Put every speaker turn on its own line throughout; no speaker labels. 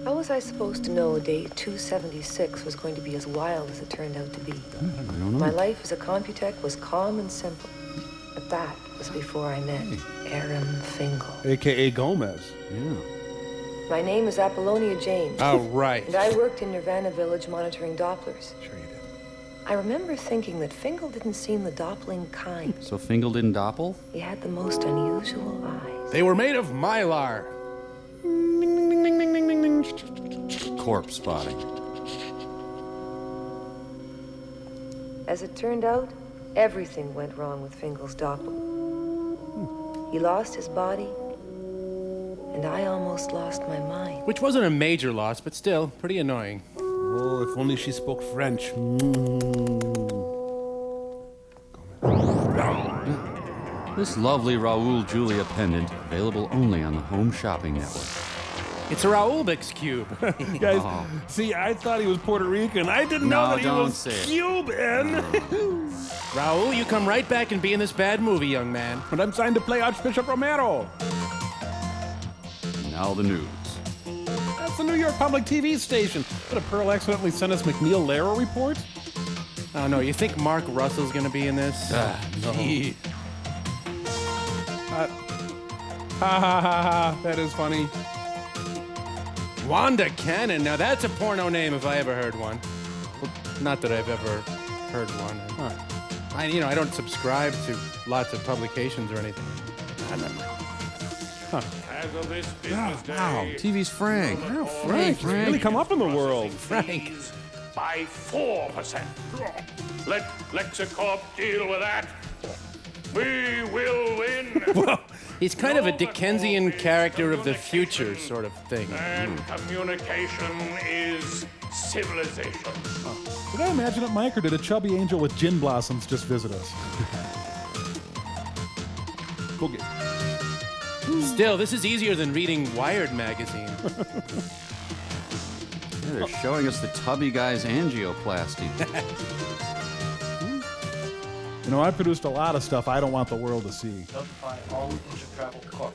How was I supposed to know day 276 was going to be as wild as it turned out to be?
I don't know.
My life as a Computech was calm and simple. But that was before I met Aram Fingal.
A.K.A. Gomez.
Yeah.
My name is Apollonia James.
Oh, right.
And I worked in Nirvana Village monitoring Dopplers.
Sure you did.
I remember thinking that Fingal didn't seem the Doppling kind.
So Fingal didn't doppel?
He had the most unusual eyes.
They were made of mylar.
Corpse spotting.
As it turned out, everything went wrong with Fingal's Doppel. He lost his body, and I almost lost my mind.
Which wasn't a major loss, but still pretty annoying.
Oh, if only she spoke French.
This lovely Raoul Julia pendant, available only on the Home Shopping Network.
It's a Raoulbix cube.
Guys, see, I thought he was Puerto Rican. I didn't know that he
don't
was
say it.
Cuban.
Raoul, you come right back and be in this bad movie, young man.
But I'm signed to play Archbishop Romero.
Now the news.
That's the New York Public TV station. Did a Pearl accidentally send us McNeil Lehrer report?
Oh, no, you think Mark Russell's gonna be in this?
Ha ha ha ha. That is funny.
Wanda Cannon. Now that's a porno name if I ever heard one. Well, not that I've ever heard one. I don't subscribe to lots of publications or anything.
As of this business
Wow,
day,
TV's Frank.
Wow, Frank, he's really come up in the world.
Frank.
by 4%. Let Lexicorp deal with that. We will win.
He's kind of a Dickensian character of the future sort of thing.
And communication is civilization.
Did I imagine it, Mike, or did a chubby angel with gin blossoms just visit us? Go get it.
Still, this is easier than reading Wired magazine.
Yeah, they're showing us the tubby guy's angioplasty.
You know, I produced a lot of stuff I don't want the world to see.
Notify all inter-travel corps.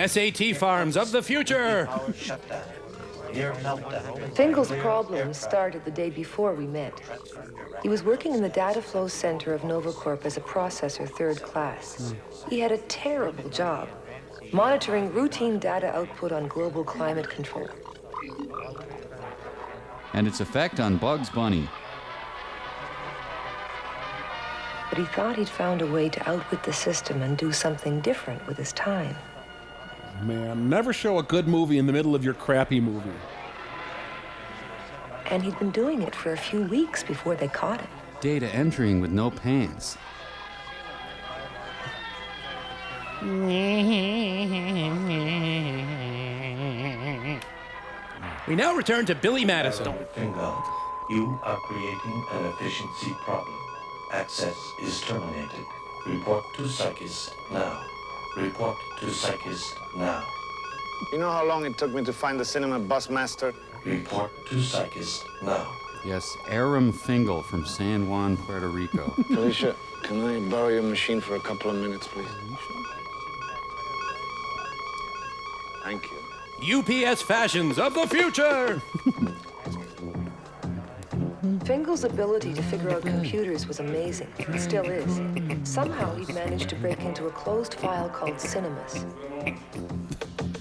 SAT farms of the future.
Power shutdown. Near meltdown.
Fingal's problems started the day before we met. He was working in the data flow center of NovaCorp as a processor third class. He had a terrible job, monitoring routine data output on global climate control.
And its effect on Bugs Bunny.
But he thought he'd found a way to outwit the system and do something different with his time.
Man, never show a good movie in the middle of your crappy movie.
And he'd been doing it for a few weeks before they caught him.
Data entering with no pants.
We now return to Billy Madison.
Fingal, you are creating an efficiency problem. Access is terminated. Report to Psychist now. Report to Psychist now.
You know how long it took me to find the cinema bus master?
Report to Psychist now.
Yes, Aram Fingal from San Juan, Puerto Rico.
Felicia, can I borrow your machine for a couple of minutes, please? Thank you.
UPS fashions of the future.
Fingal's ability to figure out computers was amazing. It still is. Somehow he'd managed to break into a closed file called Cinemas.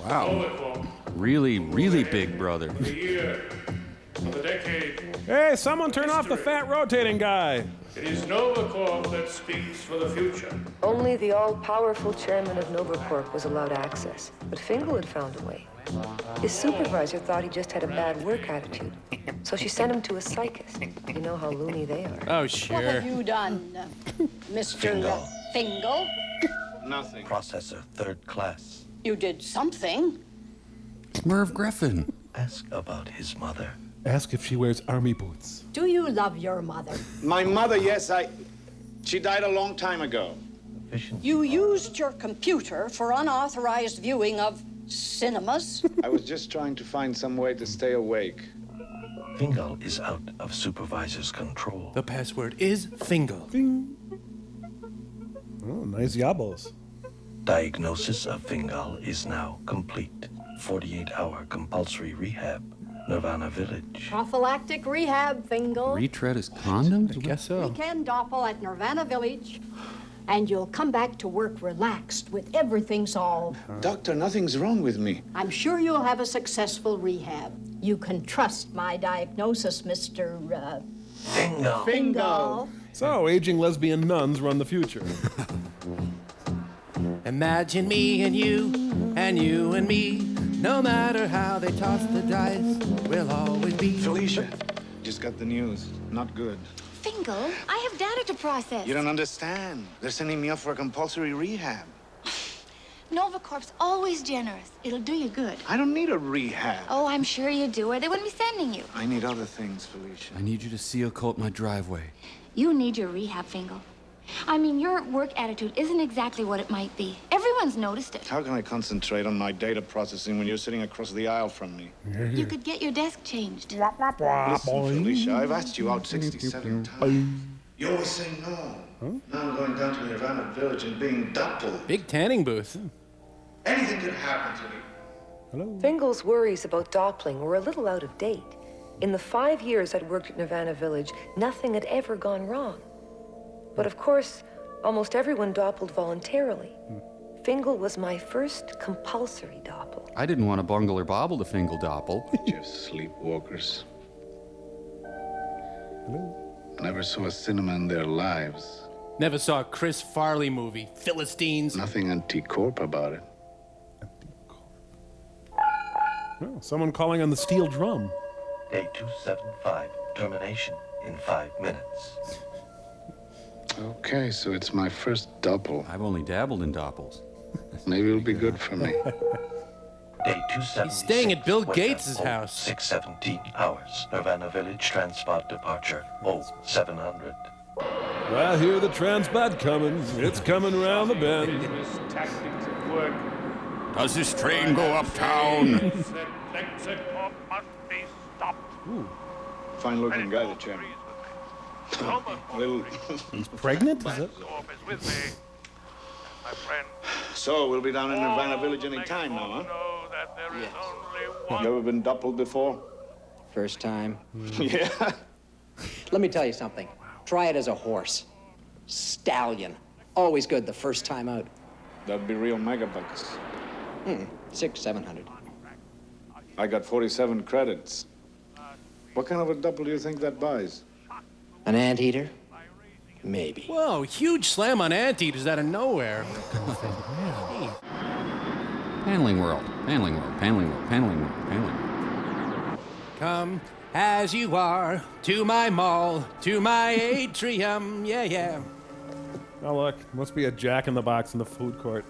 Wow. Really, really big brother.
The year, the decade.
Hey, someone turn off the fat rotating guy.
It is NovaCorp that speaks for the future.
Only the all-powerful chairman of NovaCorp was allowed access, but Fingal had found a way. His supervisor thought he just had a bad work attitude, so she sent him to a psychist. You know how loony they are.
Oh,
What
sure.
have you done, Mr. Fingal?
Nothing.
Processor third class.
You did something.
Merv Griffin.
Ask about his mother.
Ask if she wears army boots.
Do you love your mother?
My mother, yes, she died a long time ago.
Efficiency.
You used your computer for unauthorized viewing of cinemas?
I was just trying to find some way to stay awake.
Fingal is out of supervisor's control.
The password is Fingal.
Bing. Oh, nice yabos.
Diagnosis of Fingal is now complete. 48-hour compulsory rehab. Nirvana Village.
Prophylactic rehab, Fingal.
Retread is condoms?
I guess so.
Weekend doppel at Nirvana Village. And you'll come back to work relaxed with everything solved.
Doctor, nothing's wrong with me.
I'm sure you'll have a successful rehab. You can trust my diagnosis, Mr.
Fingal.
Fingal.
So, aging lesbian nuns run the future.
Imagine me and you and me. No matter how they toss the dice, we'll always be.
Felicia, just got the news. Not good.
Fingal, I have data to process.
You don't understand. They're sending me off for a compulsory rehab.
NovaCorp's always generous. It'll do you good.
I don't need a rehab.
Oh, I'm sure you do, or they wouldn't be sending you.
I need other things, Felicia.
I need you to seal coat my driveway.
You need your rehab, Fingal. I mean, your work attitude isn't exactly what it might be. Everyone's noticed it.
How can I concentrate on my data processing when you're sitting across the aisle from me?
You could get your desk changed.
Listen, Felicia, I've asked you out 67 times. You always say no. Now I'm going down to Nirvana Village and being doubled.
Big tanning booth.
Anything could happen to me.
Fingal's worries about doppling were a little out of date. In the 5 years I'd worked at Nirvana Village, nothing had ever gone wrong. But of course, almost everyone doppled voluntarily. Fingal was my first compulsory doppel.
I didn't want to bungle or bobble to Fingal doppel.
Just sleepwalkers. Never saw a cinema in their lives.
Never saw a Chris Farley movie. Philistines.
Nothing anti-corp about it.
Oh, someone calling on the steel drum.
Day 275. Termination in 5 minutes.
Okay, so it's my first double.
I've only dabbled in doppels.
Maybe it'll be good for me.
Day 276.
He's staying at Bill
Wake
Gates'
up,
house.
617 hours. Nirvana Village transport departure. 0700.
I hear the transbat coming. It's coming round the bend.
His tactics at work.
Does this train go uptown?
That Lexicon must be stopped.
Fine-looking guy, the chairman. Little.
He's pregnant? Is it?
Orb is with me. My friend.
So, we'll be down in Nirvana Village any time now, huh?
Know that there is
Yes.
only one.
You ever been doubled before?
First time.
Yeah.
Let me tell you something. Try it as a horse. Stallion. Always good the first time out.
That'd be real megabucks.
600-700.
I got 47 credits. What kind of a double do you think that buys?
An anteater? Maybe.
Whoa, huge slam on anteaters out of nowhere.
Paneling world, paneling world, paneling world, paneling world, paneling world.
Come as you are to my mall, to my atrium. Yeah, yeah.
Oh, look. Must be a jack-in-the-box in the food court.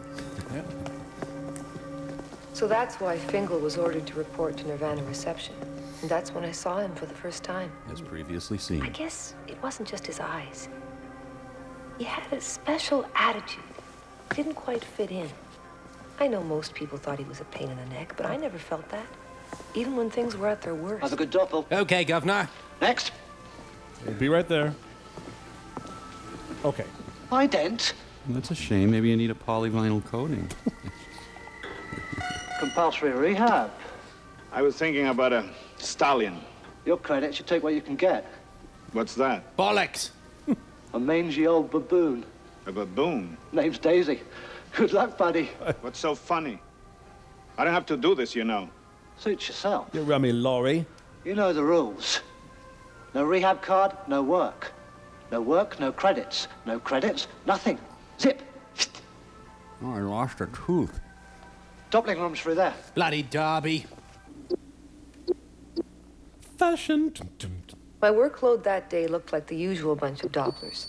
So that's why Fingal was ordered to report to Nirvana reception. And that's when I saw him for the first time.
As previously
I
seen.
guess it wasn't just his eyes. He had a special attitude. Didn't quite fit in. I know most people thought he was a pain in the neck, but I never felt that. Even when things were at their worst.
Have a good doppel.
Okay, Governor.
Next.
We'll be right there. Okay.
Ident.
That's a shame. Maybe you need a polyvinyl coating.
Compulsory rehab.
I was thinking about a stallion.
Your credits, you take what you can get.
What's that?
Bollocks.
A mangy old baboon.
A baboon?
Name's Daisy. Good luck, buddy.
What's so funny? I don't have to do this, you know.
Suit yourself.
You rummy lorry.
You know the rules. No rehab card, no work. No work, no credits. No credits, nothing. Zip.
Oh, I lost a tooth.
Doppling room's through there.
Bloody Derby.
Fashion.
My workload that day looked like the usual bunch of Dopplers.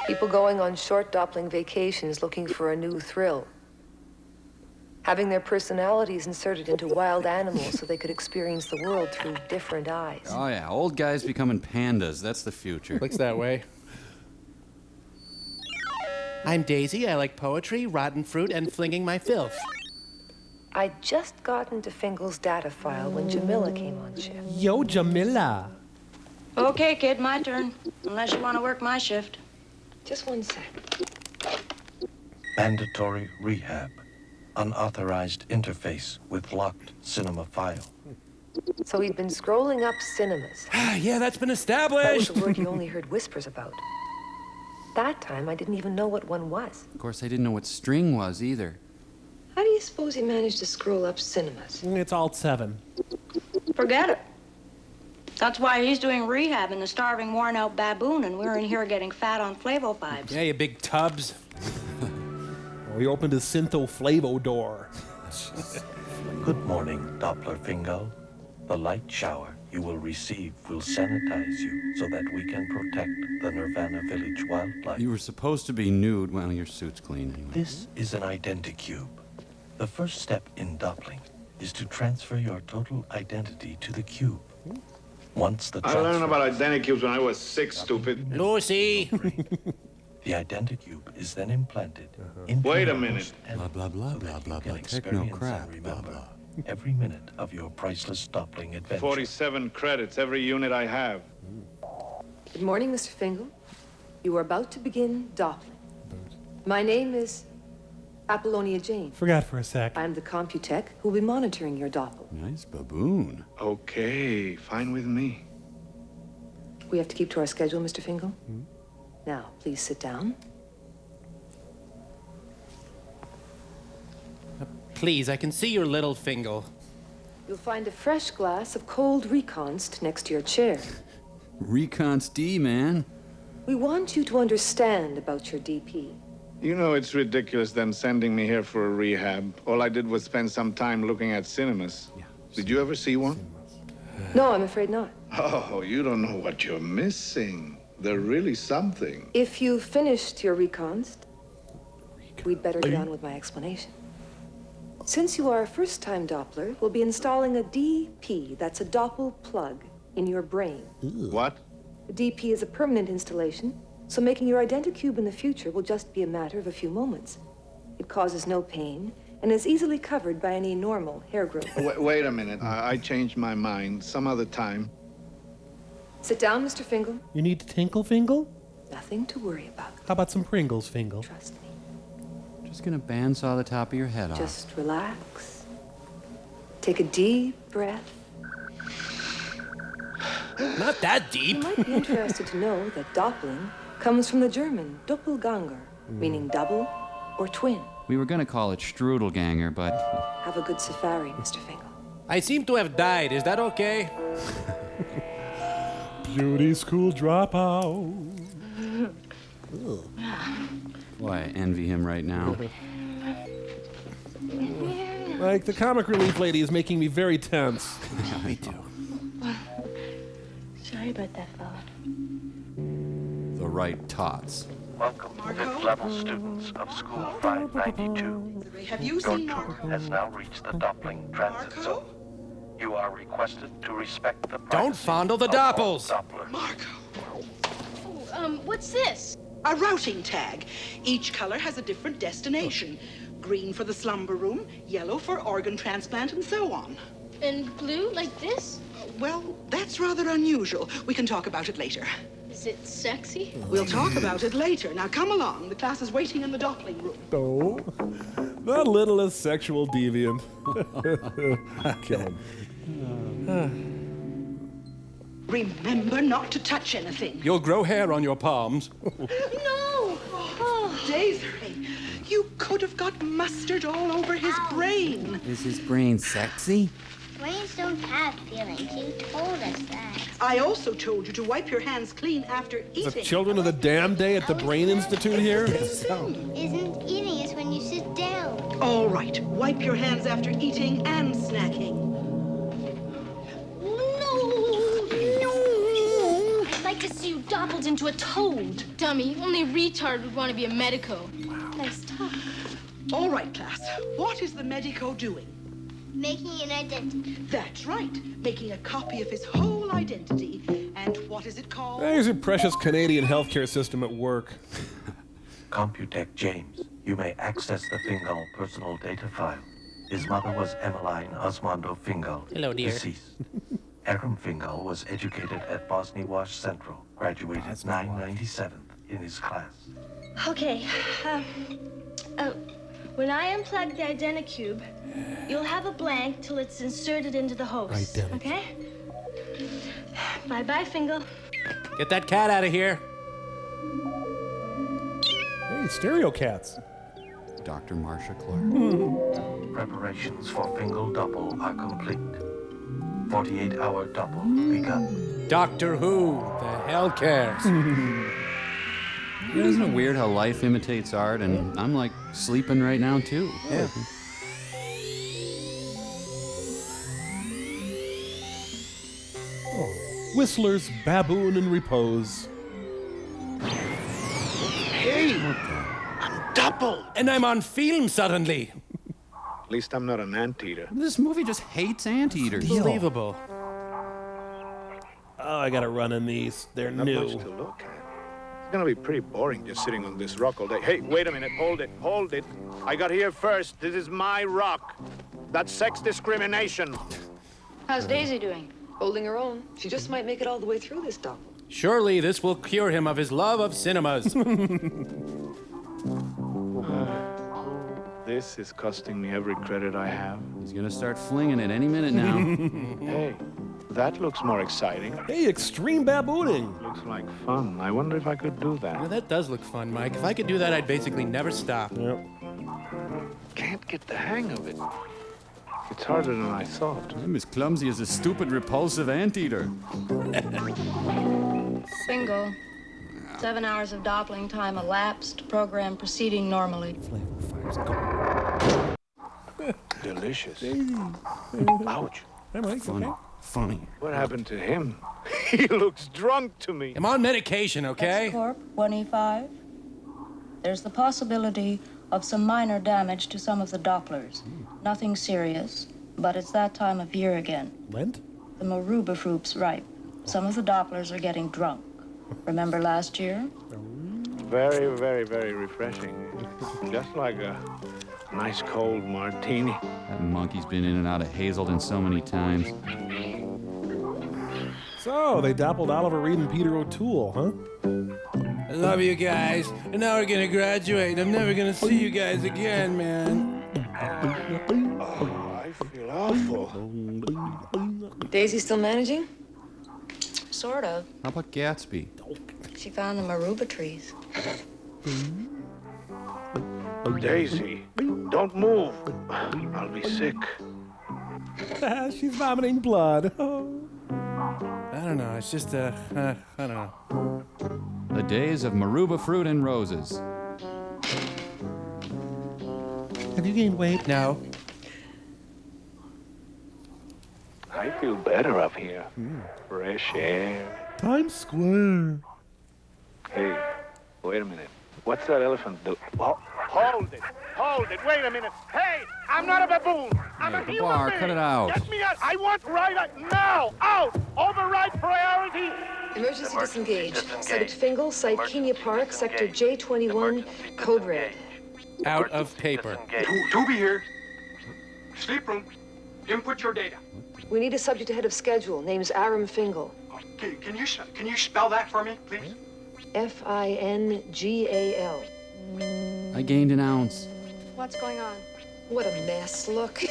People going on short doppling vacations looking for a new thrill. Having their personalities inserted into wild animals so they could experience the world through different eyes.
Oh, yeah. Old guys becoming pandas. That's the future.
Looks that way. I'm Daisy. I like poetry, rotten fruit, and flinging my filth.
I'd just gotten to Fingal's data file when Jamila came on shift.
Yo, Jamila.
Okay, kid, my turn. Unless you want to work my shift.
Just one sec.
Mandatory rehab. Unauthorized interface with locked cinema file.
So he'd been scrolling up cinemas.
Yeah, that's been
That was
established.
a word you only heard whispers about. That time, I didn't even know what one was.
Of course, I didn't know what string was either.
How do you suppose he managed to scroll up cinemas?
It's Alt 7.
Forget it. That's why he's doing rehab in the starving, worn-out baboon, and we're in here getting fat on Flavo-Vibes.
Yeah, you big tubs.
We opened his Syntho Flavo door.
Good morning, Doppler Fingal. The light shower you will receive will sanitize you so that we can protect the Nirvana Village wildlife.
You were supposed to be nude. Well, your suit's clean anyway.
This is an identicube. The first step in doppling is to transfer your total identity to the cube. Once the
I learned about identicubes when I was 6, stupid.
Lucy!
The identicube is then implanted into
Wait a
your
minute.
host and
Blah, blah, blah,
so that
blah,
you
blah,
can
blah. Techno
experience
crap,
and
blah,
remember
blah.
every minute of your priceless doppling adventure.
47 credits, every unit I have.
Good morning, Mr. Fingal. You are about to begin Doppling. My name is Apollonia Jane.
Forgot for a sec.
I'm the Computech who will be monitoring your Doppel.
Nice baboon.
Okay, fine with me.
We have to keep to our schedule, Mr. Fingal. Now, please sit down.
Please, I can see your little finger.
You'll find a fresh glass of cold Reconst next to your chair.
Reconst D, man.
We want you to understand about your DP.
You know it's ridiculous them sending me here for a rehab. All I did was spend some time looking at cinemas. Did you ever see one?
No, I'm afraid not.
Oh, you don't know what you're missing. They're really something.
If you've finished your Reconst, we'd better get on with my explanation. Since you are a first-time Doppler, we'll be installing a DP, that's a Doppel plug, in your brain.
What?
The DP is a permanent installation, so making your identicube in the future will just be a matter of a few moments. It causes no pain and is easily covered by any normal hair growth.
Wait a minute. I changed my mind. Some other time.
Sit down, Mr. Fingal.
You need to tinkle Fingal?
Nothing to worry about.
How about some Pringles, Fingal?
Trust me.
Just gonna bandsaw the top of your head off.
Just relax. Take a deep breath.
Not that
You
deep.
might be interested to know that Doppling comes from the German Doppelganger, meaning double or twin.
We were gonna call it Strudelganger, but
Have a good safari, Mr. Fingal.
I seem to have died. Is that okay?
Beauty school dropout.
boy, I envy him right now.
Like, the comic relief lady is making me very tense.
Me too.
Sorry about that, fella.
The right tots.
Welcome, fifth level students of School 592.
Have you
Your
seen
tour
Marco?
has now reached the Doppling transit
Marco?
zone. You are requested to respect the
Don't
privacy
fondle the
of all
Doppels.
Dopplers.
Marco.
What's this?
A routing tag. Each color has a different destination. Green for the slumber room, yellow for organ transplant, and so on.
And blue, like this?
Well, that's rather unusual. We can talk about it later.
Is it sexy?
We'll talk about it later. Now come along. The class is waiting in the Doppling room.
No. The littlest sexual deviant. Kill him.
Remember not to touch anything.
You'll grow hair on your palms.
No! Oh, Desiree, you could have got mustard all over his brain.
Is his brain sexy?
Brains don't have feelings. You told us that.
I also told you to wipe your hands clean after
Is
eating.
it Children of the Damn Day at the Brain Institute here?
Isn't eating is when you sit down.
All right, wipe your hands after eating and snacking.
I'd like to see you doppled into a toad. Dummy, only a retard would want to be a medico. Wow. Nice talk.
All right, class. What is the medico doing?
Making an identity.
That's right. Making a copy of his whole identity. And what is it called?
There's your precious Canadian healthcare system at work.
Computech James, you may access the Fingal personal data file. His mother was Emmeline Osmondo Fingal,
Hello, dear.
deceased. Aram Fingal was educated at Bosnia-Wash Central, graduated 997th in his class.
Okay.
When I unplug the Identicube, you'll have a blank till it's inserted into the host. Okay? Bye-bye, Fingal.
Get that cat out of here.
Hey, stereo cats.
Dr. Marcia Clark.
Preparations for Fingal Double are complete. 48-hour double begun.
Doctor Who, the hell cares?
Isn't it weird how life imitates art? And I'm like sleeping right now, too.
Yeah.
Whistler's Baboon in Repose.
Hey! I'm double!
And I'm on film suddenly.
At least I'm not an anteater.
This movie just hates anteaters.
Unbelievable.
Oh, I gotta run in these. They're
Not
new.
much to look at. It's gonna be pretty boring just sitting on this rock all day. Hey, wait a minute. Hold it. Hold it. I got here first. This is my rock. That's sex discrimination.
How's Daisy doing? Holding her own. She just might make it all the way through this double.
Surely this will cure him of his love of cinemas.
This is costing me every credit I have.
He's gonna start flinging it any minute now.
Hey, that looks more exciting.
Hey, extreme babooning.
Looks like fun. I wonder if I could do that.
Well, that does look fun, Mike. If I could do that, I'd basically never stop.
Yep.
Can't get the hang of it. It's harder than I thought.
I'm as clumsy as a stupid, repulsive anteater.
Bingo. 7 hours of doppling time elapsed. Program proceeding normally.
Delicious. Ouch.
Hey, Mike,
Funny.
okay?
Funny.
What happened to him? He looks drunk to me.
I'm on medication, okay?
Corp 1E5. There's the possibility of some minor damage to some of the Dopplers. Nothing serious, but it's that time of year again.
Lent?
The Maruba fruit's ripe. Some of the Dopplers are getting drunk. Remember last year?
Very, very, very refreshing. Just like a nice cold martini.
That monkey's been in and out of Hazelden so many times.
So, they dappled Oliver Reed and Peter O'Toole, huh?
I love you guys. And now we're gonna graduate. I'm never gonna see you guys again, man.
Oh, I feel awful.
Daisy still managing?
Sort of.
How about Gatsby?
She found the Maruba trees.
Daisy, don't move. I'll be sick.
She's vomiting blood.
I don't know. It's just, I don't know.
The days of Maruba fruit and roses.
Have you gained weight?
No.
I feel better up here. Fresh air.
Times Square.
Hey, wait a minute. What's that elephant do? Oh, hold it. Hold it. Wait a minute. Hey, I'm not a baboon. I'm a human
Bar,
being.
cut it out.
Get me out. I want right now. Out. Override priority.
Emergency disengage. Subject Fingal, site Kenya Park, sector J21, code red.
Out of paper.
Tubi here. Sleep room. Input your data.
We need a subject ahead of schedule. Name's Aram Fingal.
Can you spell that for me, please?
Fingal.
I gained an ounce.
What's going on?
What a mess. Look.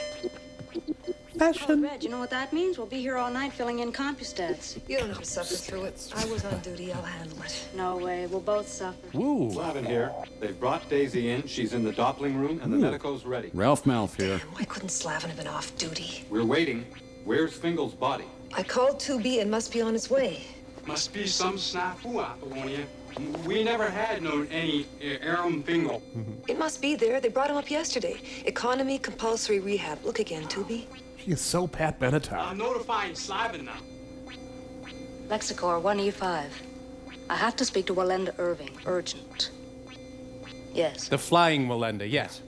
Fashion.
Red, you know what that means? We'll be here all night filling in CompuStats.
You don't have to suffer through it. I was on duty. I'll handle it.
No way. We'll both suffer.
Woo.
Slavin here. They've brought Daisy in. She's in the Doppling room, and the medico's ready.
Ralph Malf here.
Why couldn't Slavin have been off duty?
We're waiting. Where's Fingal's body?
I called 2B and must be on its way.
Must be some snafu, Apollonia. We never had known any Aram Fingal.
It must be there. They brought him up yesterday. Economy compulsory rehab. Look again, 2B.
She is so Pat Benatar.
I'm notifying Slavin now.
Lexicor 1E5. I have to speak to Walenda Irving. Urgent. Yes.
The flying Melinda, yes.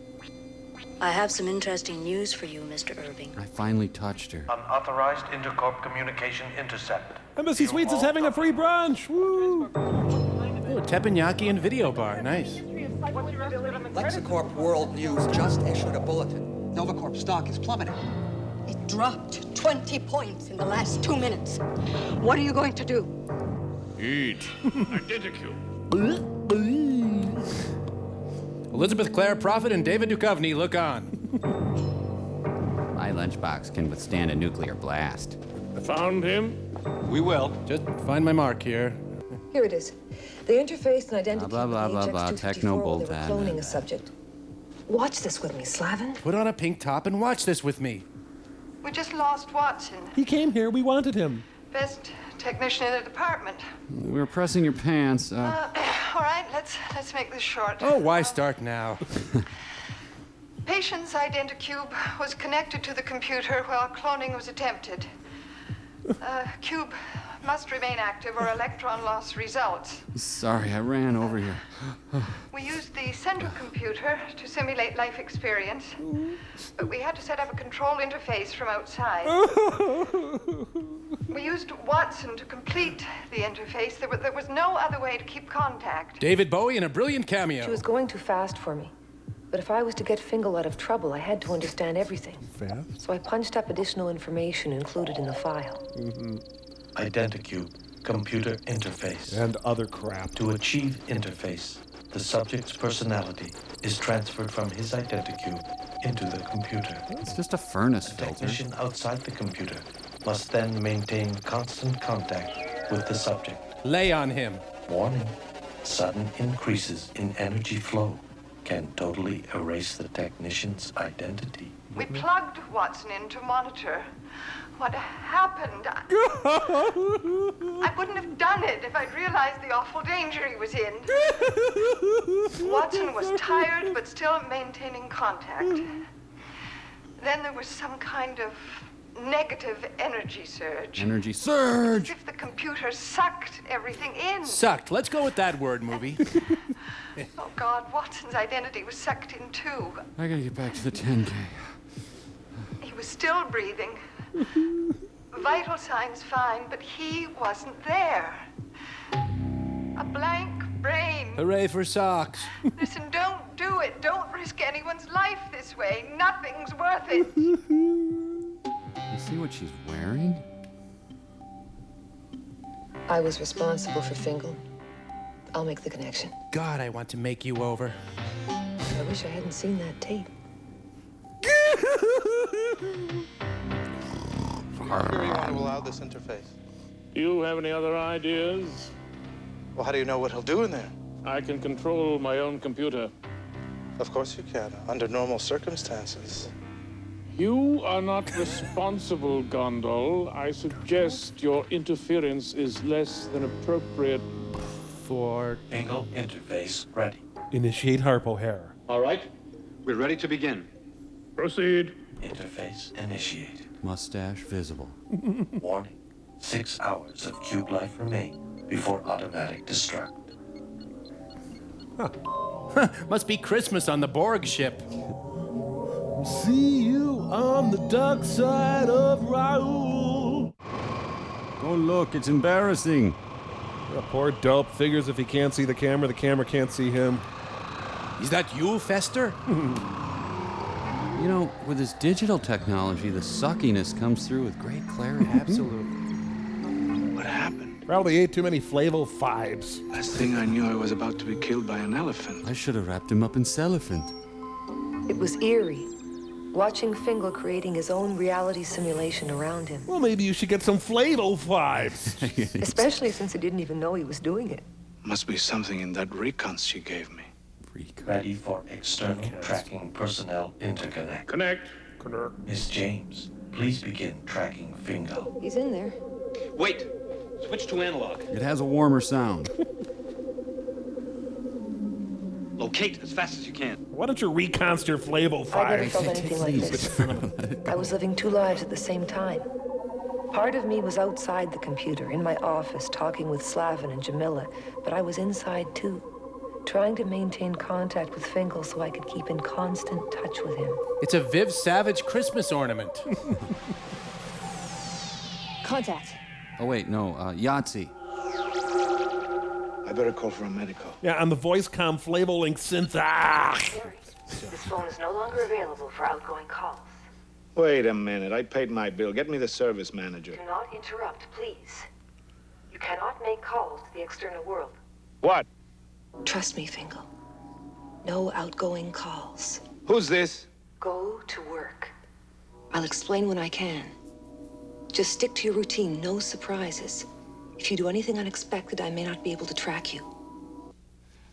I have some interesting news for you, Mr. Irving.
I finally touched her.
Unauthorized intercorp communication intercept.
Embassy Suites is having a free brunch. Woo!
Oh, teppanyaki and video bar. Nice.
Lexicorp World News just issued a bulletin. Novacorp stock is plummeting.
It dropped 20 points in the last 2 minutes. What are you going to do?
Eat. Identical.
Elizabeth Clare Prophet and David Duchovny look on.
My lunchbox can withstand a nuclear blast.
I found him.
We will.
Just find my mark here.
Here it is. The interface and identity
Blah, blah,
of
blah,
the
blah,
HX254
techno
while they were
bolt,
cloning a subject. Watch this with me, Slavin.
Put on a pink top and watch this with me.
We just lost Watson.
He came here. We wanted him.
Best technician in the department.
We were pressing your pants.
All right, let's make this short.
Oh, why start now?
Patient's identicube was connected to the computer while cloning was attempted. Cube must remain active or electron loss results.
Sorry, I ran over here.
We used the central computer to simulate life experience, but we had to set up a control interface from outside. We used Watson to complete the interface. There was no other way to keep contact.
David Bowie in a brilliant cameo.
She was going too fast for me. But if I was to get Fingal out of trouble, I had to understand everything.
Fast?
So I punched up additional information included in the file.
Identicube, computer interface.
And other crap.
To achieve interface, the subject's personality is transferred from his identicube into the computer.
It's just a furnace
The
filter.
technician outside the computer must then maintain constant contact with the subject.
Lay on him.
Warning, sudden increases in energy flow can totally erase the technician's identity.
We plugged Watson in to monitor what happened. I wouldn't have done it if I'd realized the awful danger he was in. Watson was tired, but still maintaining contact. Then there was some kind of negative energy surge.
Energy surge!
As if the computer sucked everything in.
Sucked. Let's go with that word, movie.
Oh, God, Watson's identity was sucked in, too.
I gotta get back to the 10K.
He was still breathing. Vital signs fine, but he wasn't there. A blank brain.
Hooray for socks.
Listen, don't do it. Don't risk anyone's life this way. Nothing's worth it.
You see what she's wearing?
I was responsible for Fingal. I'll make the connection.
God, I want to make you over.
I wish I hadn't seen that tape.
How do you want to allow this interface?
Do you have any other ideas?
Well, how do you know what he'll do in there?
I can control my own computer.
Of course you can, under normal circumstances.
You are not responsible, Gondol. I suggest your interference is less than appropriate for...
Fingal interface ready.
Initiate Harpo hair.
All right. We're ready to begin.
Proceed.
Interface initiated.
Mustache visible.
Warning, 6 hours of cube life remain before automatic destruct.
Must be Christmas on the Borg ship.
See you on the dark side of Raoul.
Oh, look, it's embarrassing.
The poor dope figures if he can't see the camera can't see him.
Is that you, Fester?
You know, with this digital technology, the suckiness comes through with great clarity.
Absolutely.
What happened?
Probably ate too many Flavor Fives.
Last thing I knew, I was about to be killed by an elephant.
I should have wrapped him up in cellophane.
It was eerie, watching Fingal creating his own reality simulation around him.
Well, maybe you should get some Flavor Fives.
Especially since I didn't even know he was doing it.
Must be something in that reconst she gave me.
Ready for external tracking personnel interconnect.
Connect.
Miss James, please begin tracking Fingal.
He's in there.
Wait. Switch to analog.
It has a warmer sound.
Locate as fast as you can.
Why don't you reconst your Flavor
I never
Fives?
felt anything like this. I was living 2 lives at the same time. Part of me was outside the computer, in my office, talking with Slavin and Jamila, but I was inside too, trying to maintain contact with Fingal so I could keep in constant touch with him.
It's a Viv Savage Christmas ornament.
Contact.
Oh, wait, no, Yahtzee.
I better call for a medical.
Yeah, on the VoiceCom Flavor Link synth. Ah!
This phone is no longer available for outgoing calls.
Wait a minute. I paid my bill. Get me the service manager.
Do not interrupt, please. You cannot make calls to the external world.
What?
Trust me, Fingal. No outgoing calls.
Who's this?
Go to work. I'll explain when I can. Just stick to your routine, no surprises. If you do anything unexpected, I may not be able to track you.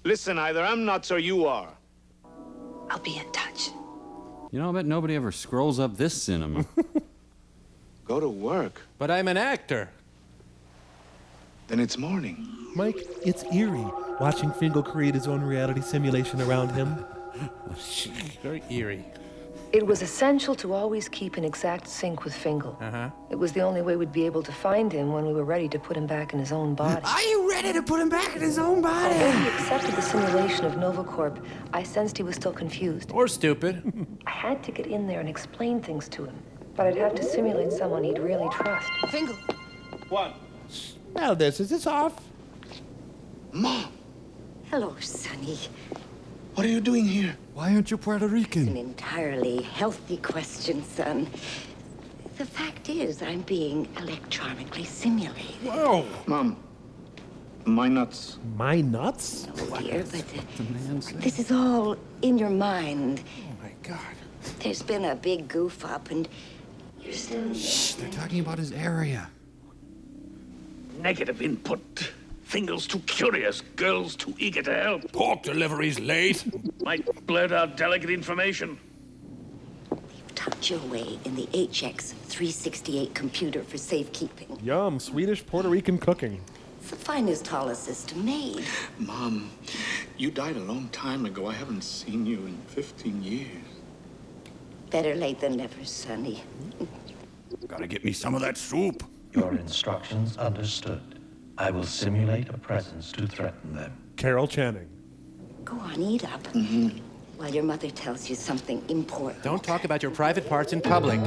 Listen, either I'm nuts or you are.
I'll be in touch.
You know, I bet nobody ever scrolls up this cinema.
Go to work.
But I'm an actor.
Then it's morning.
Mike, it's eerie watching Fingal create his own reality simulation around him.
Very eerie.
It was essential to always keep in exact sync with Fingal. It was the only way we'd be able to find him when we were ready to put him back in his own body.
Are you ready to put him back in his own body?
Although he accepted the simulation of NovaCorp, I sensed he was still confused.
Or stupid.
I had to get in there and explain things to him, but I'd have to simulate someone he'd really trust.
Fingal.
What?
Smell this. Is this off?
Mom,
Hello, Sonny.
what are you doing here?
Why aren't you Puerto
An
Rican?
entirely healthy question, son. The fact is, I'm being electronically simulated.
Whoa! Mom, my nuts.
My nuts?
Oh, dear, but this is all in your mind.
Oh, my God.
There's been a big goof up, and you're still...
Shh, they're talking about his area.
Negative input. Fingal's too curious, girls too eager to help.
Pork delivery's late.
Might blurt out delicate information.
tucked your way in the HX 368 computer for safekeeping.
Yum, Swedish Puerto Rican cooking.
It's the finest Hollow system made.
Mom, you died a long time ago. I haven't seen you in 15 years.
Better late than never, Sonny.
Gotta get me some of that soup.
Your instructions understood. I will simulate a presence to threaten them.
Carol Channing.
Go on, eat up. While your mother tells you something important.
Don't talk about your private parts in public.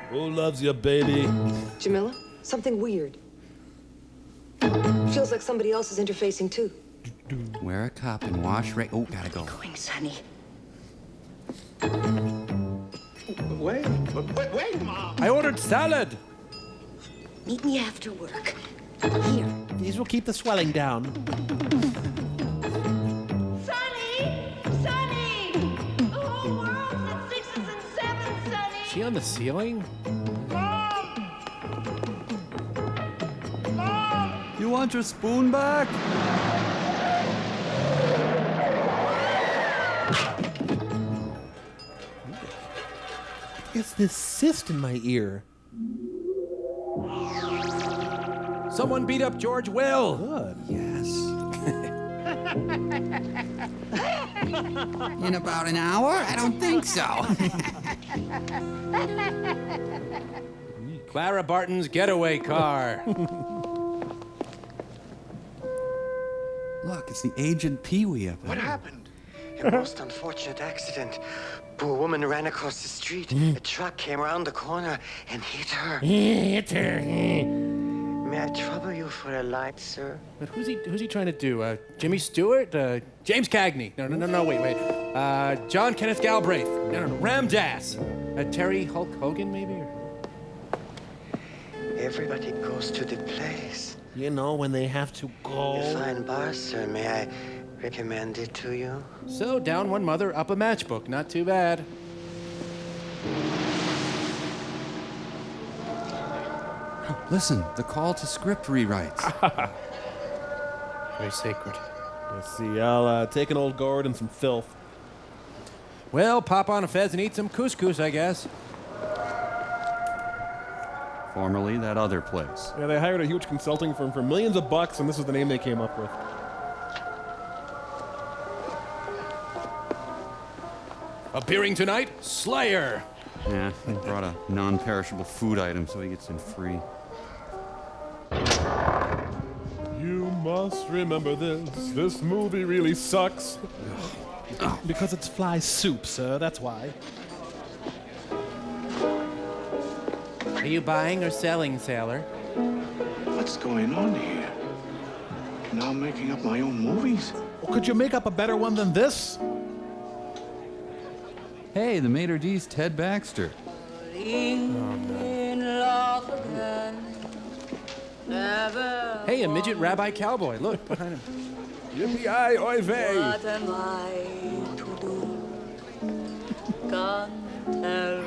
Who loves you, baby?
Jamila, something weird. Feels like somebody else is interfacing too.
Wear a cup and wash right. Oh, gotta go.
Going, Sonny.
Wait, Mom!
I ordered salad.
Meet me after work. Here.
These will keep the swelling down.
Sonny! Sonny! The whole world's at 6s and 7s, Sonny!
Is she on the ceiling?
You want your spoon back?
It's this cyst in my ear.
Someone beat up George Will.
Good.
Yes.
In about an hour? I don't think so.
Clara Barton's getaway car.
Look, it's the agent Pee-wee up there.
What happened? A most unfortunate accident. Poor woman ran across the street. A truck came around the corner and hit her.
Hit her.
May I trouble you for a light, sir?
But who's he trying to do? Jimmy Stewart? James Cagney? No, wait. John Kenneth Galbraith? No, Ram Dass? Terry Hulk Hogan, maybe?
Everybody goes to the place.
You know, when they have to go.
A fine bar, sir. May I recommend it to you?
So, down one mother, up a matchbook. Not too bad.
Listen, the call to script rewrites.
Very sacred.
Let's see, I'll take an old gourd and some filth.
Well, pop on a fez and eat some couscous, I guess.
Formerly that other place.
Yeah, they hired a huge consulting firm for millions of bucks, and this is the name they came up with.
Appearing tonight, Slayer.
Yeah, he brought a non-perishable food item so he gets in free.
You must remember this. This movie really sucks. Because it's fly soup, sir, that's why.
Are you buying or selling, sailor?
What's going on here? Now I'm making up my own movies?
Well, could you make up a better one than this?
Hey, the maitre d's Ted Baxter.
Hey, a midget rabbi cowboy. Look, behind him.
Yippee-yi, oy vey.
What am I to do? Can't tell.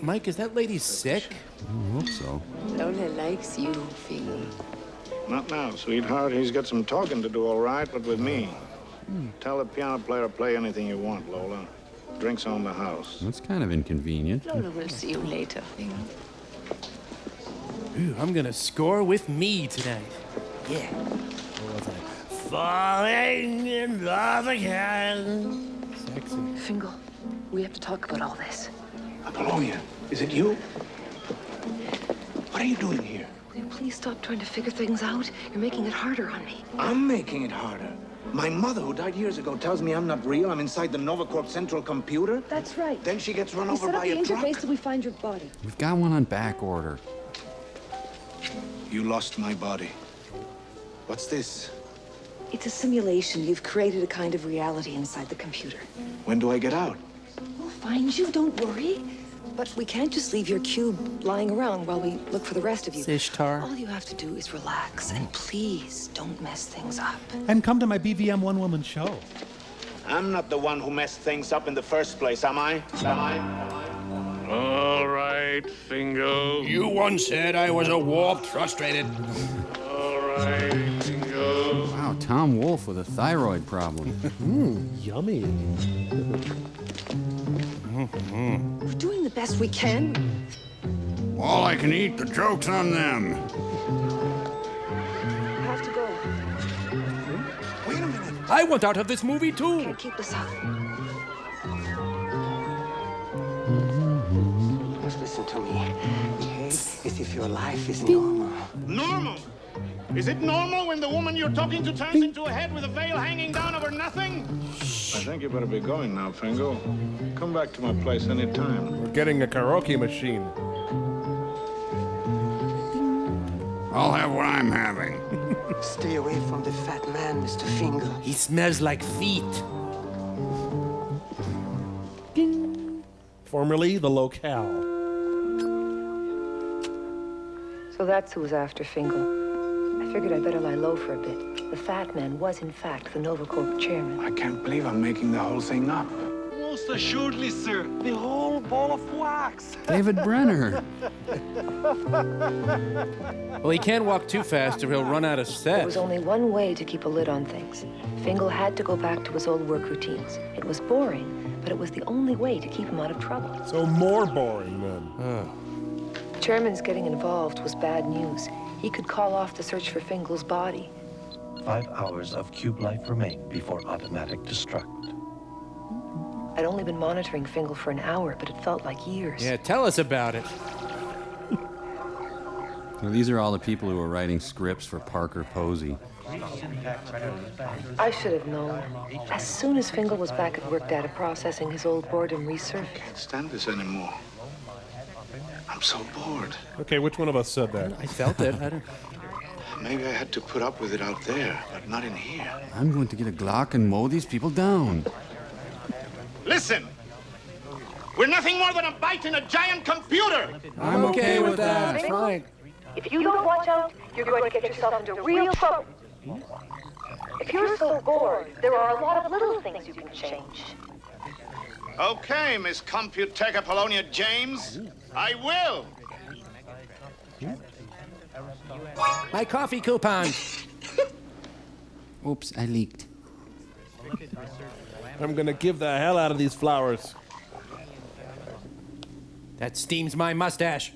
Mike, is that lady sick?
I hope so.
Lola likes you, Phil.
Not now, sweetheart. He's got some talking to do, all right, but with me. Tell the piano player to play anything you want, Lola. Drinks on the house.
That's kind of inconvenient.
Lola will see you later, Phil.
Ooh, I'm gonna score with me tonight. Yeah.
Falling in love again.
Sexy.
Fingal, we have to talk about all this.
Apollonia, is it you? What are you doing here?
Will you please stop trying to figure things out? You're making it harder on me.
I'm making it harder. My mother, who died years ago, tells me I'm not real. I'm inside the NovaCorp central computer.
That's right.
Then she gets run
We
over
set up
by
the
a truck.
interface till we find your body.
We've got one on back order.
You lost my body. What's this?
It's a simulation. You've created a kind of reality inside the computer.
When do I get out?
We'll find you, don't worry. But we can't just leave your cube lying around while we look for the rest of you.
Ishtar.
All you have to do is relax, and please don't mess things up.
And come to my BVM one-woman show.
I'm not the one who messed things up in the first place, am I?
All right, Fingal.
You once said I was a warped, frustrated.
All right, Fingal.
Wow, Tom Wolfe with a thyroid problem.
Yummy.
We're doing the best we can.
All I can eat, the joke's on them.
I have to go.
Wait a minute.
I want out of this movie too.
Can't keep this up.
Just listen to me. Behave as if your life is normal.
Normal? Is it normal when the woman you're talking to turns into a head with a veil hanging down over nothing? I think you better be going now, Fingal. Come back to my place anytime.
We're getting a karaoke machine.
I'll have what I'm having.
Stay away from the fat man, Mr. Finger.
He smells like feet.
Formerly the locale.
So that's who was after Fingal. I figured I'd better lie low for a bit. The fat man was, in fact, the NovaCorp chairman.
I can't believe I'm making the whole thing up.
Most assuredly, sir. The whole ball of wax.
David Brenner.
Well, he can't walk too fast or he'll run out of
There
set.
was only one way to keep a lid on things. Fingal had to go back to his old work routines. It was boring, but it was the only way to keep him out of trouble.
So more boring, then.
The chairman's getting involved was bad news. He could call off the search for Fingal's body.
5 hours of cube life remain before automatic destruct.
I'd only been monitoring Fingal for an hour, but it felt like years.
Yeah, tell us about it.
Well, these are all the people who were writing scripts for Parker Posey.
I should have known. As soon as Fingal was back at work data processing, his old boredom resurfaced.
Can't stand this anymore. I'm so bored.
Okay, which one of us said that?
I felt it.
Maybe I had to put up with it out there, but not in here.
I'm going to get a Glock and mow these people down.
Listen! We're nothing more than a bite in a giant computer!
I'm okay with that. It's fine.
If you don't watch out, you're going to get yourself into real trouble. If you're so bored, there are a lot of little things you can change.
Okay, Miss Computech Apollonia James. I will.
My coffee coupon.
Oops, I leaked.
I'm gonna give the hell out of these flowers.
That steams my mustache.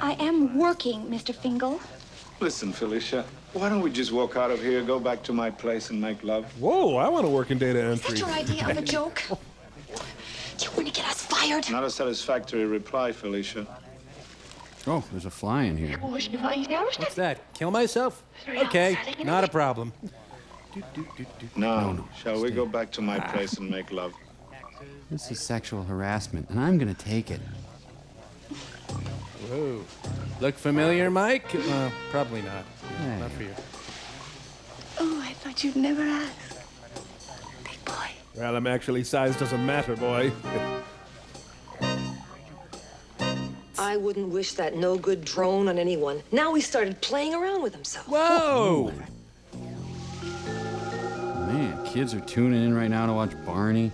I am working, Mr. Fingal.
Listen, Felicia, why don't we just walk out of here, go back to my place, and make love?
Whoa, I want to work in data entry.
Is that your idea of a joke? Do you want to get us fired?
Not a satisfactory reply, Felicia.
Oh, there's a fly in here.
What's that? Kill myself? Okay, not a problem.
No, shall we go back to my place and make love?
This is sexual harassment, and I'm gonna take it.
Whoa. Look familiar, Mike? Probably not.
Hey.
Not for you.
Oh, I thought you'd never ask. Big boy.
Well, actually, size doesn't matter, boy.
I wouldn't wish that no-good drone on anyone. Now he started playing around with himself.
Whoa!
kids are tuning in right now to watch Barney.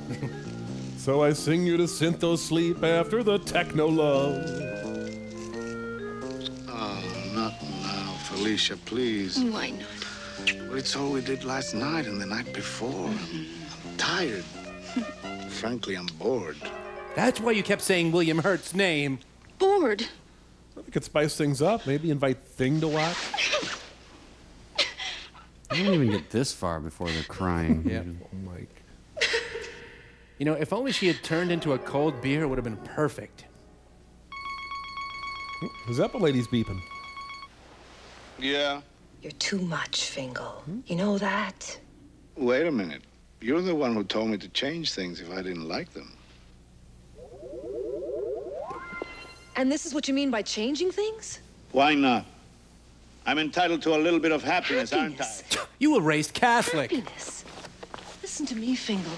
So I sing you to syntho sleep after the techno love.
Oh, not now, Felicia, please.
Why not?
Well, it's all we did last night and the night before. I'm tired. Frankly, I'm bored.
That's why you kept saying William Hurt's name.
Bored.
We could spice things up. Maybe invite Thing to watch.
I don't even get this far before they're crying.
Yeah.
Mike.
You know, if only she had turned into a cold beer, it would have been perfect.
The Zeppelin lady's beeping.
Yeah?
You're too much, Fingal. You know that?
Wait a minute. You're the one who told me to change things if I didn't like them.
And this is what you mean by changing things?
Why not? I'm entitled to a little bit of happiness, aren't I?
You were raised Catholic.
Happiness. Listen to me, Fingal.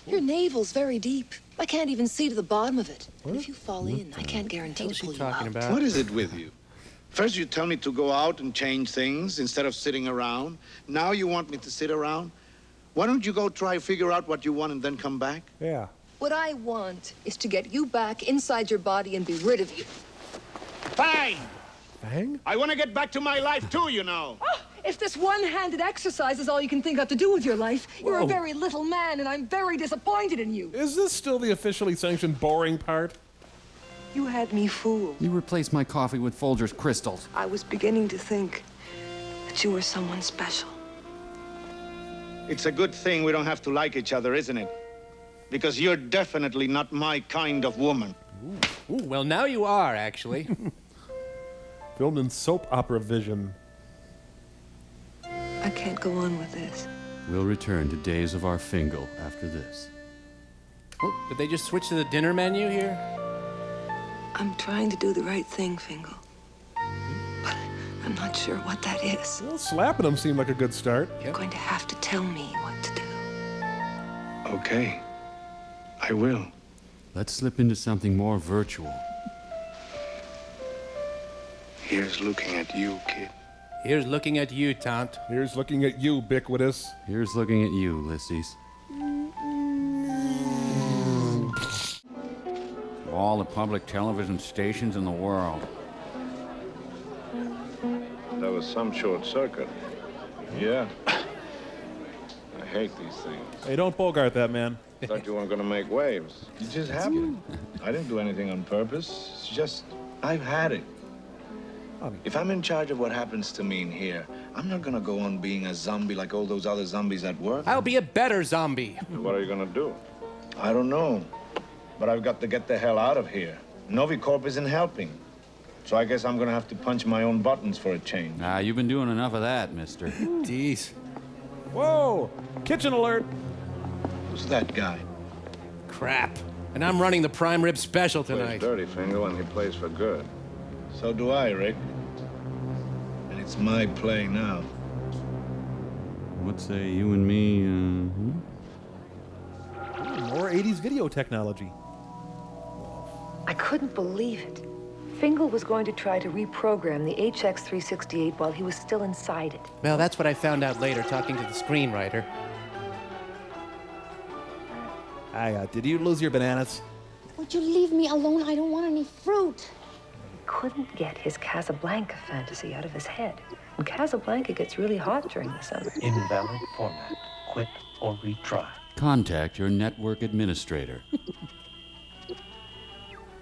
Your navel's very deep. I can't even see to the bottom of it. And if you fall in, I can't guarantee to pull you out.
What is it with you? First you tell me to go out and change things instead of sitting around. Now you want me to sit around? Why don't you go try figure out what you want and then come back?
Yeah.
What I want is to get you back inside your body and be rid of you.
Fine!
Bang?
I want to get back to my life too, you know.
Oh, if this one-handed exercise is all you can think of to do with your life, you're a very little man, and I'm very disappointed in you.
Is this still the officially sanctioned boring part?
You had me fooled.
You replaced my coffee with Folgers crystals.
I was beginning to think that you were someone special.
It's a good thing we don't have to like each other, isn't it? Because you're definitely not my kind of woman.
Ooh, well, now you are, actually.
Filmed in soap opera vision.
I can't go on with this.
We'll return to Days of Our Fingal after this.
Oh, did they just switch to the dinner menu here?
I'm trying to do the right thing, Fingal. But I'm not sure what that is.
Well, slapping him seemed like a good start.
You're going to have to tell me what to do.
Okay. I will.
Let's slip into something more virtual.
Here's looking at you, kid.
Here's looking at you, Tant.
Here's looking at you, ubiquitous.
Here's looking at you, Ulysses. All the public television stations in the world.
That was some short circuit. Yeah. I hate these things.
Hey, don't bogart that, man.
Thought you weren't gonna make waves. You just happened. I didn't do anything on purpose. It's just, I've had it. If I'm in charge of what happens to me in here, I'm not gonna go on being a zombie like all those other zombies at work.
I'll be a better zombie.
What are you gonna do? I don't know. But I've got to get the hell out of here. Novicorp isn't helping. So I guess I'm gonna have to punch my own buttons for a change.
Ah, you've been doing enough of that, mister.
Jeez.
Whoa! Kitchen alert!
Who's that guy?
Crap. And I'm running the prime rib special tonight.
Plays dirty, Fingal, and he plays for good. So do I, Rick. And it's my play now.
What say you and me,
More 80s video technology.
I couldn't believe it. Fingal was going to try to reprogram the HX368 while he was still inside it.
Well, that's what I found out later, talking to the screenwriter.
Did you lose your bananas?
Would you leave me alone? I don't want any fruit.
He couldn't get his Casablanca fantasy out of his head. And Casablanca gets really hot during the summer.
Invalid format. Quit or retry.
Contact your network administrator.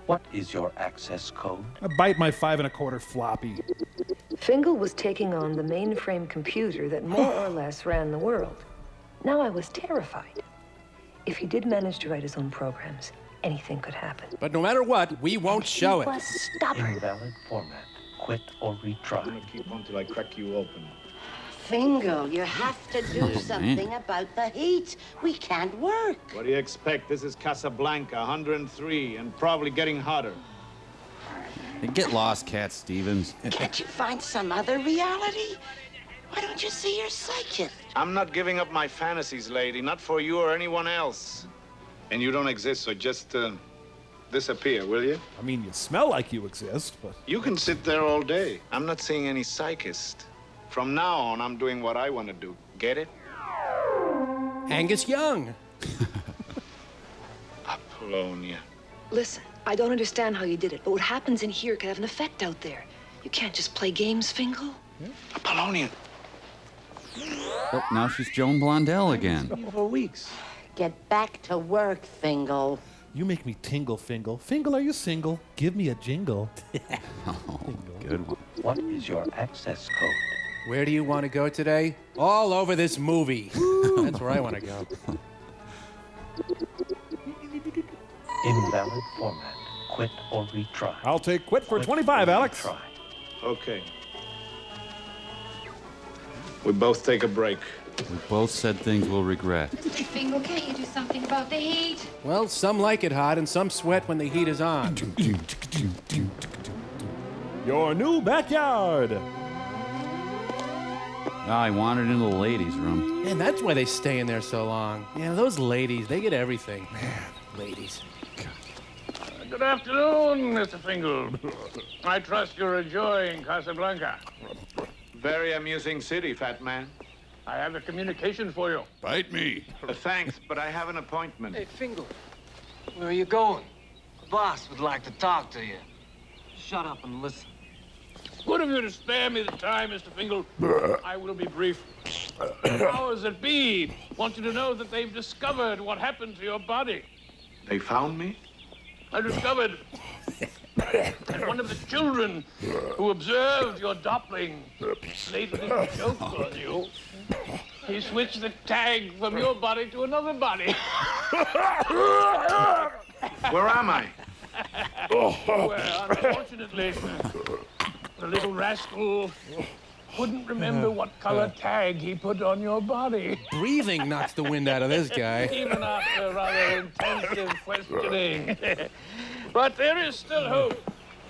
What is your access code?
I bite my 5 1/4 floppy.
Fingal was taking on the mainframe computer that more or less ran the world. Now I was terrified. If he did manage to write his own programs, anything could happen.
But no matter what, we won't show it.
He was stubborn.
Invalid format. Quit or retry.
I'm gonna keep on till I crack you open.
Fingal, you have to do something about the heat. We can't work.
What do you expect? This is Casablanca, 103, and probably getting hotter.
Hey, get lost, Cat Stevens.
Can't you find some other reality? Why don't you see your psychic?
I'm not giving up my fantasies, lady. Not for you or anyone else. And you don't exist, so just disappear, will you?
I mean, you smell like you exist, but...
You can sit there all day. I'm not seeing any psychist. From now on, I'm doing what I want to do. Get it?
Angus Young.
Apollonia.
Listen, I don't understand how you did it, but what happens in here could have an effect out there. You can't just play games, Fingal.
Apollonia.
Oh, now she's Joan Blondell again.
For weeks.
Get back to work, Fingal.
You make me tingle, Fingal. Fingal, are you single? Give me a jingle.
Oh, good one.
What is your access code?
Where do you want to go today? All over this movie. That's where I want to go.
Invalid format. Quit or retry.
I'll take quit for 25, Alex.
Try.
Okay. We both take a break.
We both said things we'll regret.
Fingal, can't you do something about the heat?
Well, some like it hot and some sweat when the heat is on.
Your new backyard.
I wandered into the ladies' room.
Man, that's why they stay in there so long. Yeah, those ladies, they get everything. Man, ladies.
Good afternoon, Mr. Fingal. I trust you're enjoying Casablanca.
Very amusing city, fat man.
I have a communication for you.
Bite me.
Thanks, but I have an appointment.
Hey, Fingal, where are you going? The boss would like to talk to you. Shut up and listen.
Good of you to spare me the time, Mr. Fingal. I will be brief. The powers that be want you to know that they've discovered what happened to your body.
They found me?
I discovered that one of the children who observed your doppling played a little joke on you. He switched the tag from your body to another body.
Where am I?
Well, unfortunately, the little rascal couldn't remember what color tag he put on your body.
Breathing knocks the wind out of this guy.
Even after rather intensive questioning. But there is still hope.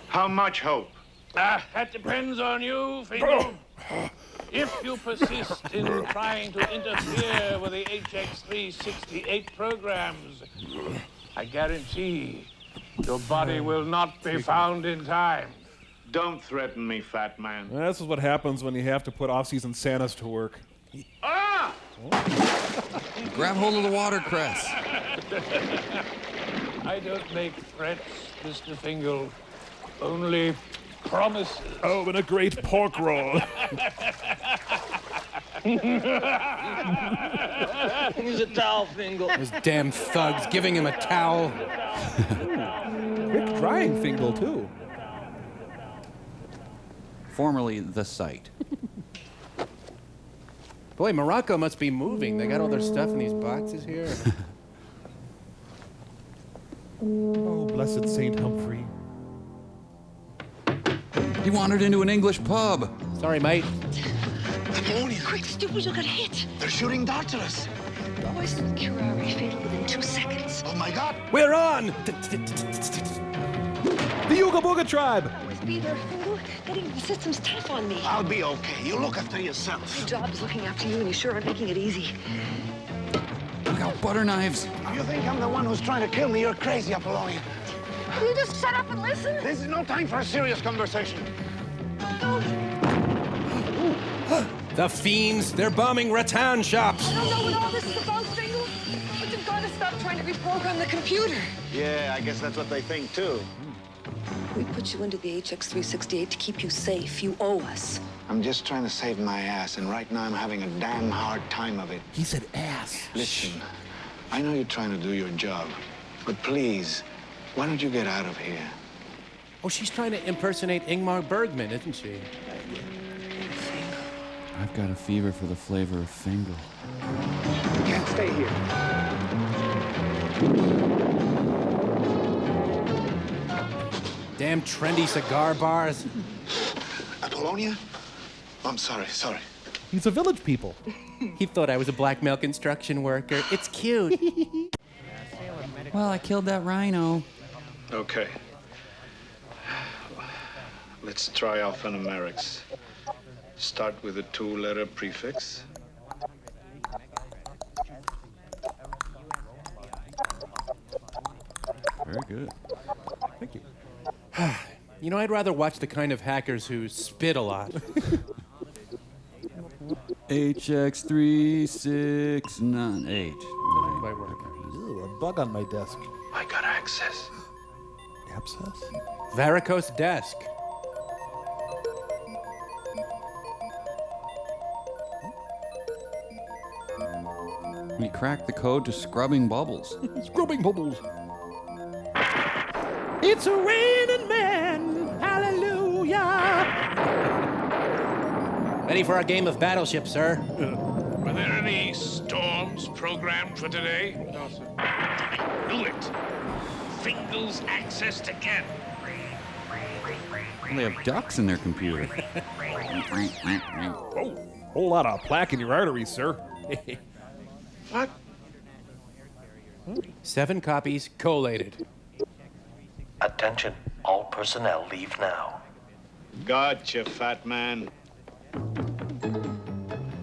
How much hope?
That depends on you, Fingal. If you persist in trying to interfere with the HX368 programs, I guarantee your body will not be found in time.
Don't threaten me, fat man.
This is what happens when you have to put off-season Santas to work.
Ah!
Grab hold of the watercress.
I don't make threats, Mr. Fingal. Only promises.
Oh, and a great pork roll.
Use a towel, Fingal.
Those damn thugs giving him a towel.
Quick drying Fingal, too.
Formerly the site.
Boy, Morocco must be moving. They got all their stuff in these boxes here.
Oh, blessed Saint Humphrey.
He wandered into an English pub.
Sorry, mate.
Apollonia.
Quick, stupid, you'll get hit.
They're shooting darts at us.
Poison curare fatal within 2 seconds.
Oh, my God.
We're on!
The Yuga Booga tribe.
Always be there, Fingal. Getting the system's tough on me.
I'll be okay. You look after yourself.
My job is looking after you, and you sure aren't making it easy.
Look out, butter knives.
You think I'm the one who's trying to kill me? You're crazy, Apollonia.
Will you just shut up and listen?
This is no time for a serious conversation.
The fiends, they're bombing rattan shops.
I don't know what all this is about, Fingal, but you've got to stop trying to reprogram the computer.
Yeah, I guess that's what they think, too.
We put you into the HX368 to keep you safe. You owe us.
I'm just trying to save my ass, and right now I'm having a damn hard time of it.
He said ass.
Listen, I know you're trying to do your job, but please, why don't you get out of here?
Oh, she's trying to impersonate Ingmar Bergman, isn't she?
I've got a fever for the flavor of Fingal.
You can't stay here.
Damn trendy cigar bars.
Apollonia? I'm sorry.
He's a village people.
He thought I was a blackmail construction worker. It's cute.
Well, I killed that rhino.
Okay. Let's try alphanumerics. Start with a 2-letter prefix.
Very good.
Thank you.
You know, I'd rather watch the kind of hackers who spit a lot.
HX3698.
Quite work.
Ew, a bug on my desk.
I got access.
Abscess?
Varicose desk.
We cracked the code to scrubbing bubbles.
Scrubbing bubbles. It's a raining man. Hallelujah.
Ready for our game of battleship, sir.
Were there any storms programmed for today? No, sir. I knew it. Fingal's accessed again.
They have ducks in their computer.
Oh, whole lot of plaque in your arteries, sir.
What?
7 copies collated.
Attention, all personnel leave now.
Gotcha, fat man.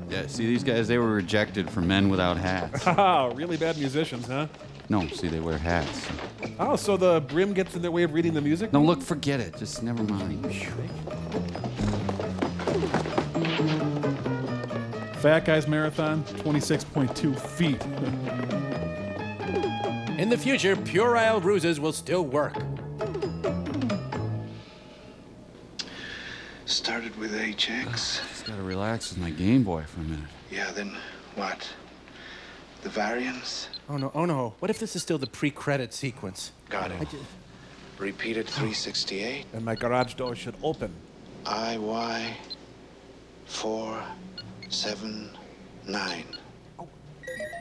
Yeah, see, these guys, they were rejected for men without hats.
Oh, really bad musicians, huh?
No, see, they wear hats.
Oh, so the brim gets in their way of reading the music?
No, look, forget it. Just never mind.
Fat Guys Marathon, 26.2 feet.
In the future, puerile ruses will still work.
Started with HX.
Just gotta relax with my Game Boy for a minute.
Yeah, then what? The variants?
Oh no. What if this is still the pre-credit sequence?
Got it. Repeated 368.
And my garage door should open.
IY 479.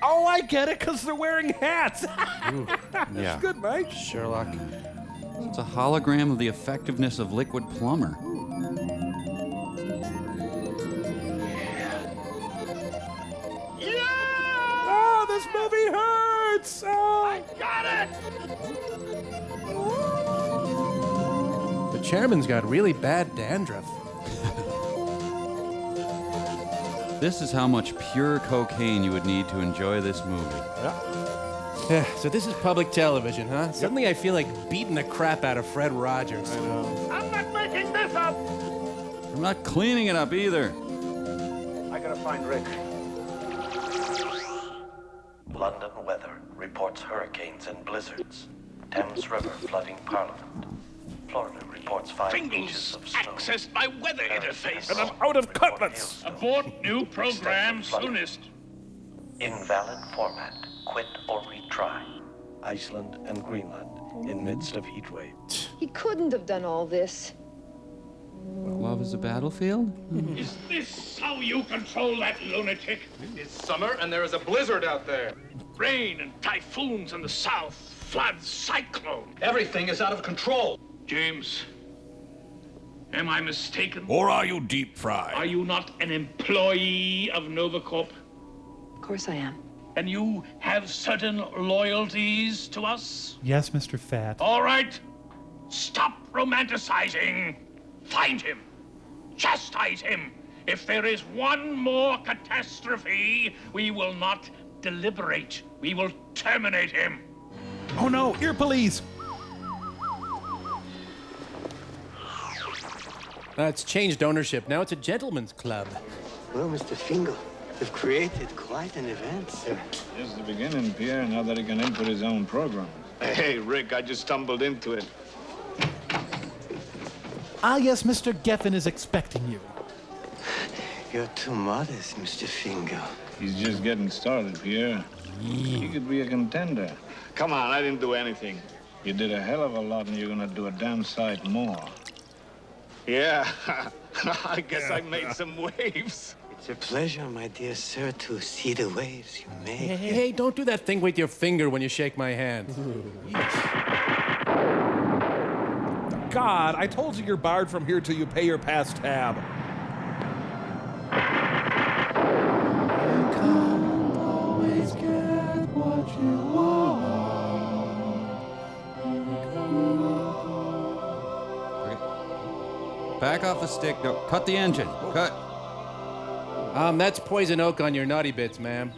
Oh, I get it, because they're wearing hats.
Yeah.
That's good, mate.
Sherlock.
It's a hologram of the effectiveness of liquid plumber.
Oh, this movie hurts. Oh.
I got it!
The chairman's got really bad dandruff.
This is how much pure cocaine you would need to enjoy this movie.
Yeah, so this is public television, huh? Suddenly I feel like beating the crap out of Fred Rogers.
I'm not making this up!
I'm not cleaning it up either.
I gotta find Rick.
London weather reports hurricanes and blizzards. Thames River flooding Parliament. Florida reports 5 inches
Fingal's
of snow.
accessed my weather interface.
And I'm out of cutlets.
Abort new program soonest.
Invalid format. Quit or retry. Iceland and Greenland in midst of heat wave.
He couldn't have done all this.
Love is a battlefield?
Is this how you control that lunatic?
It's summer and there is a blizzard out there.
Rain and typhoons in the south, floods, cyclone.
Everything is out of control.
James, am I mistaken?
Or are you deep fried?
Are you not an employee of Novacorp?
Of course I am.
And you have certain loyalties to us?
Yes, Mr. Fat.
All right. Stop romanticizing. Find him. Chastise him. If there is one more catastrophe, we will not deliberate. We will terminate him.
Oh no, ear police.
It's changed ownership. Now it's a gentleman's club.
Well, Mr. Fingal, you've created quite an event, sir.
This is the beginning, Pierre, now that he can input his own program. Hey, Rick, I just stumbled into it.
Ah, yes, Mr. Geffen is expecting you.
You're too modest, Mr. Fingal.
He's just getting started, Pierre. He could be a contender. Come on, I didn't do anything. You did a hell of a lot, and you're gonna do a damn sight more. Yeah, I guess I made some waves.
It's a pleasure, my dear sir, to see the waves you make.
Hey, don't do that thing with your finger when you shake my hand.
God, I told you you're barred from here till you pay your pass tab.
Always get what you want. Back off the stick. No, cut the engine. Cut.
That's poison oak on your naughty bits, ma'am.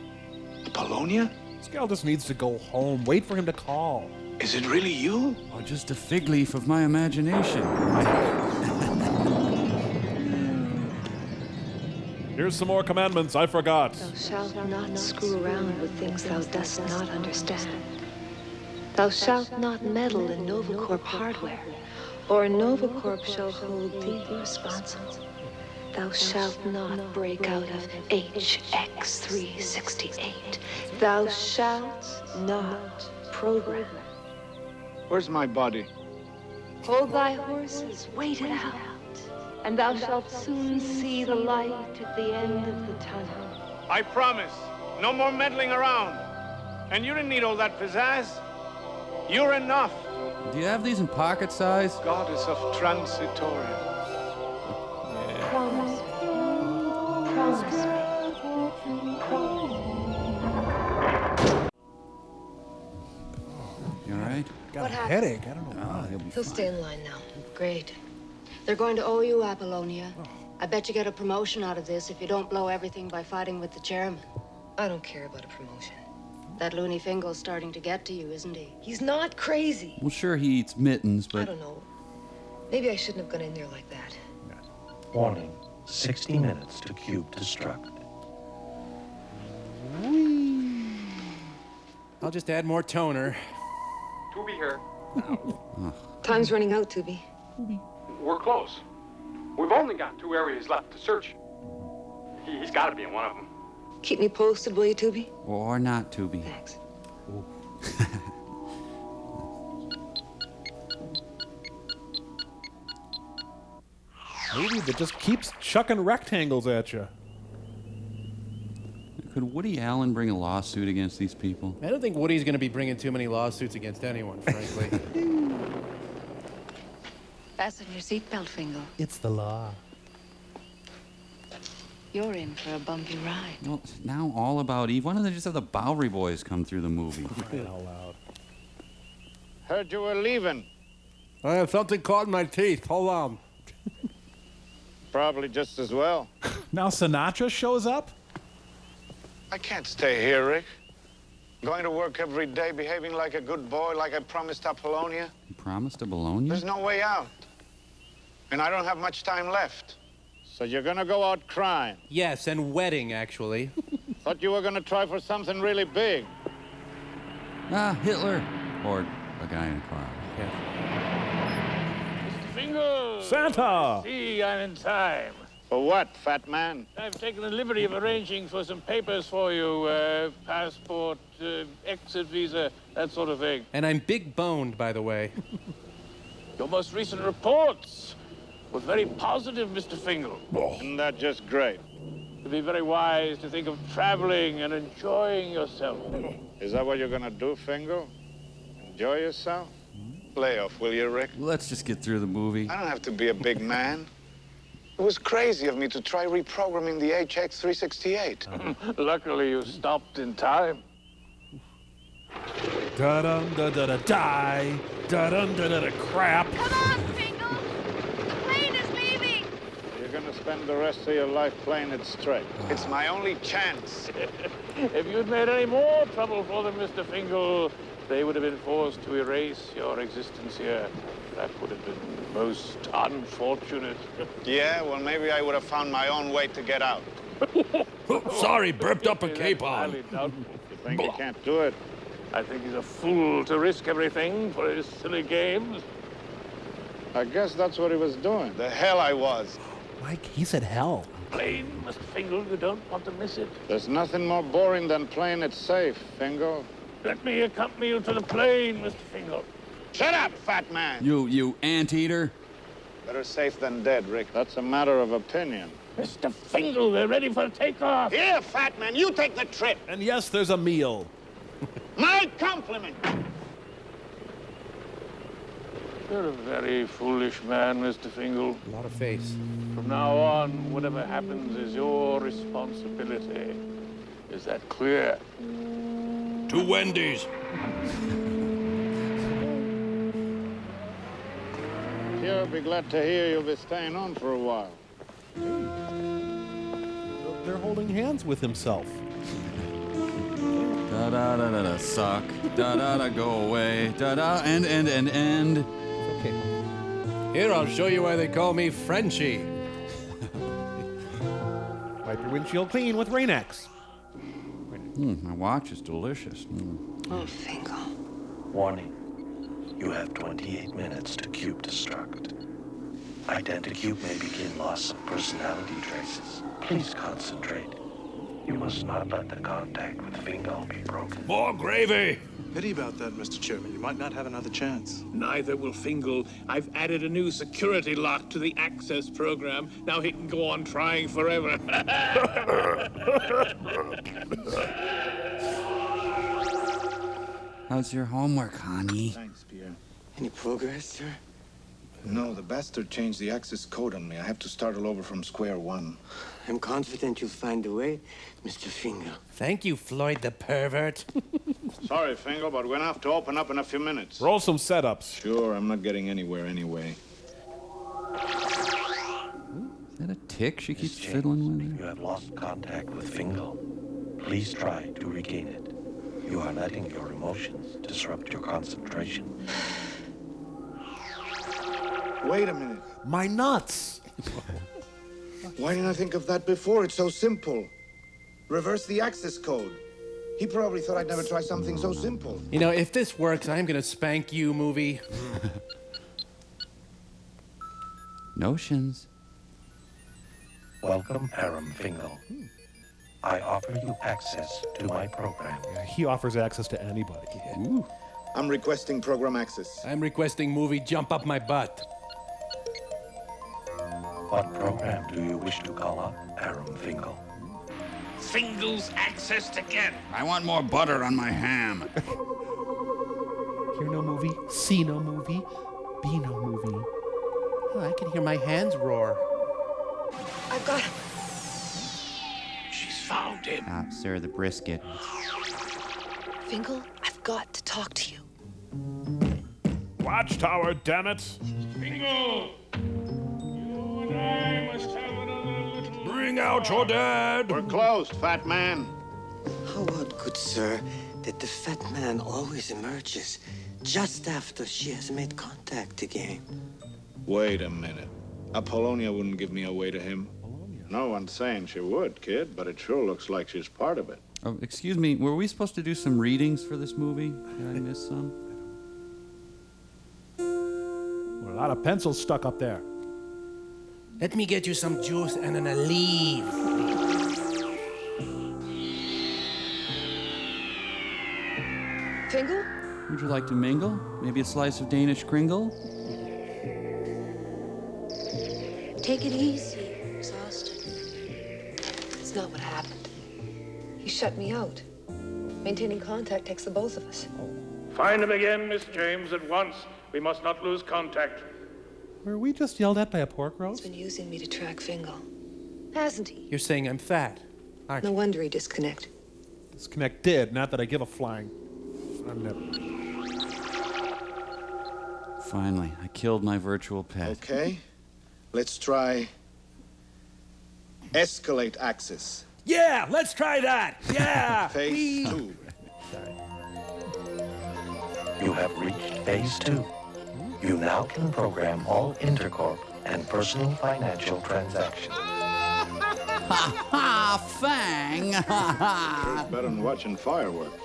Polonia?
This gal just needs to go home. Wait for him to call.
Is it really you?
Oh, just a fig leaf of my imagination.
Here's some more commandments I forgot.
Thou shalt not screw around with things thou dost not understand. Thou shalt not meddle in Novacorp hardware, or Novacorp shall hold thee responsible. Thou shalt not break out of HX368. Thou shalt not program.
Where's my body?
Hold thy horses, wait it out, and thou shalt soon see the light at the end of the tunnel.
I promise. No more meddling around. And you didn't need all that pizzazz. You're enough.
Do you have these in pocket size?
Goddess of Transitoria.
Promise me. Promise me.
You all right?
What happened?
Headache. I don't know why.
He'll stay in line now. Great. They're going to owe you, Apollonia. I bet you get a promotion out of this if you don't blow everything by fighting with the chairman.
I don't care about a promotion.
That loony Fingal's starting to get to you, isn't he?
He's not crazy.
Well, sure, he eats mittens,
I
but
don't know. Maybe I shouldn't have gone in there like that.
Warning, 60 minutes to cube destruct.
I'll just add more toner.
Tubi here.
Time's running out, Tubi.
We're close. We've only got 2 areas left to search. He's got to be in one of them.
Keep me posted, will you, Tubi?
or not to be.
Thanks.
Movie that just keeps chucking rectangles at you.
Could Woody Allen bring a lawsuit against these people?
I don't think Woody's going to be bringing too many lawsuits against anyone, frankly.
Fasten your seatbelt, Fingal.
It's the law.
You're in for a bumpy ride.
Well, it's now all about Eve. Why don't they just have the Bowery Boys come through the movie?
Crying out loud.
Heard you were leaving.
I have something caught in my teeth. Hold on.
Probably just as well.
Now Sinatra shows up?
I can't stay here, Rick. Going to work every day, behaving like a good boy, like I promised Apollonia.
You promised to Bologna?
There's no way out. And I don't have much time left.
So you're gonna go out crying?
Yes, and wedding, actually.
Thought you were gonna try for something really big.
Ah, Hitler. Or a guy in a car.
Yeah.
Mr. Fingal!
Santa!
See, I'm in time.
For what, fat man?
I've taken the liberty of arranging for some papers for you. Passport, exit visa, that sort of thing.
And I'm big boned, by the way.
Your most recent reports were very positive, Mr. Fingal.
Isn't that just great?
It'd be very wise to think of traveling and enjoying yourself.
Is that what you're gonna do, Fingal? Enjoy yourself?
Lay off, will you, Rick?
Let's just get through the movie.
I don't have to be a big man. It was crazy of me to try reprogramming the HX368.
Luckily, you stopped in time.
Da-dum, da-da-da, die. Da-dum, da-da-da, crap.
Come on, Fingal! The plane is leaving!
You're gonna spend the rest of your life playing it straight.
It's my only chance.
If you'd made any more trouble for them, Mr. Fingal, they would have been forced to erase your existence here. That would have been most unfortunate.
Yeah, well, maybe I would have found my own way to get out.
Sorry, burped up a capon.
Highly doubtful.
You think you can't do it?
I think he's a fool to risk everything for his silly games.
I guess that's what he was doing.
The hell I was.
Mike, he said hell.
Plane, Mr. Fingal, you don't want to miss it.
There's nothing more boring than playing it safe, Fingal.
Let me accompany you to the plane, Mr. Fingal.
Shut up, fat man.
You anteater.
Better safe than dead, Rick.
That's a matter of opinion.
Mr. Fingal, we're ready for takeoff.
Here, fat man, you take the trip.
And yes, there's a meal.
My compliment.
You're a very foolish man, Mr. Fingal.
A lot of face.
From now on, whatever happens is your responsibility. Is that clear?
To Wendy's.
Sure, be glad to hear you'll be staying on for a while.
They're holding hands with himself.
Da-da-da-da-da, suck. Da-da-da, go away. Da-da, end.
Okay.
Here, I'll show you why they call me Frenchie.
My your windshield clean with Rain-X.
My watch is delicious.
Oh, Fingal.
Warning. You have 28 minutes to cube destruct. Identicube may begin loss of personality traces. Please concentrate. You must not let the contact with Fingal be broken.
More gravy!
Pity about that, Mr. Chairman. You might not have another chance.
Neither will Fingal. I've added a new security lock to the access program. Now he can go on trying forever.
How's your homework, honey?
Thanks, Pierre.
Any progress, sir?
No, the bastard changed the access code on me. I have to start all over from square one.
I'm confident you'll find a way, Mr. Fingal.
Thank you, Floyd the pervert.
Sorry, Fingal, but we're gonna have to open up in a few minutes.
Roll some setups.
Sure, I'm not getting anywhere anyway.
Is that a tick she keeps
Miss James,
fiddling with?
You have lost contact with Fingal. Please try to regain it. You are letting your emotions disrupt your concentration.
Wait a minute.
My nuts!
Why didn't I think of that before? It's so simple. Reverse the access code. He probably thought I'd never try something so simple.
You know, if this works, I'm gonna spank you, movie.
Notions.
Welcome, Aram Fingal. I offer you access to my program.
He offers access to anybody.
Ooh.
I'm requesting program access.
I'm requesting movie jump up my butt.
What program do you wish to call up, Aram Fingal?
Fingal's accessed again.
I want more butter on my ham.
Hear no movie, see no movie, be no movie.
Oh, I can hear my hands roar.
I've got him.
She's found him.
Ah, sir, the brisket.
Fingal, I've got to talk to you.
Watchtower, damn it!
Fingal! You and I must have another little...
Bring out your dad!
We're closed, fat man.
How odd, good sir, that the fat man always emerges just after she has made contact again.
Wait a minute. Apollonia wouldn't give me away to him.
No one's saying she would, kid, but it sure looks like she's part of it.
Oh, excuse me, were we supposed to do some readings for this movie? Did I miss some?
A lot of pencils stuck up there.
Let me get you some juice and an olive.
Fingal?
Would you like to mingle? Maybe a slice of Danish kringle?
Take it easy. You're exhausted. It's not what happened. He shut me out. Maintaining contact takes the both of us.
Find him again, Miss James, at once. We must not lose contact.
Were we just yelled at by a pork
He's
roast?
been using me to track Fingal. Hasn't he?
You're saying I'm fat, aren't
No
you?
wonder he disconnected.
Disconnected, not that I give a flying. I'm never.
Finally, I killed my virtual pet.
Okay. Let's try escalate access.
Yeah, let's try that. Yeah.
Phase 2.
You have reached phase 2. You now can program all intercorp and personal financial transactions.
Ha ha, Fang! Ha ha!
Better than watching fireworks.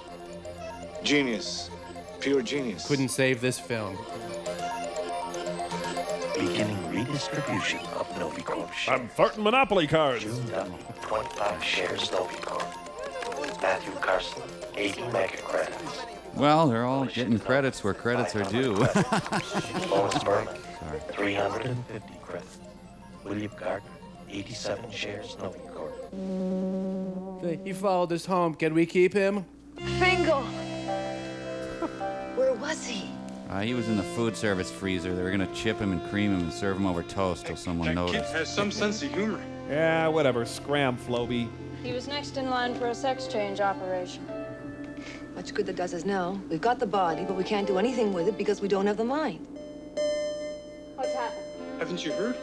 Genius. Pure genius.
Couldn't save this film.
Beginning redistribution of Novicorp shares.
I'm farting Monopoly cards.
June Dunn, 25 shares Novicorp. Matthew Carson, 80 mega credits.
Well, they're all getting credits where credits are due.
Lois Berg, 350 credits. William Gardner, 87 shares Novicorp.
He followed us home. Can we keep him?
Fingal! Where was he?
He was in the food service freezer. They were going to chip him and cream him and serve him over toast till someone
That kid
noticed.
has some sense of humor.
Yeah, whatever. Scram, Floby.
He was next in line for a sex change operation.
Much good that does us now. We've got the body, but we can't do anything with it because we don't have the mind.
What's happened?
Haven't you heard?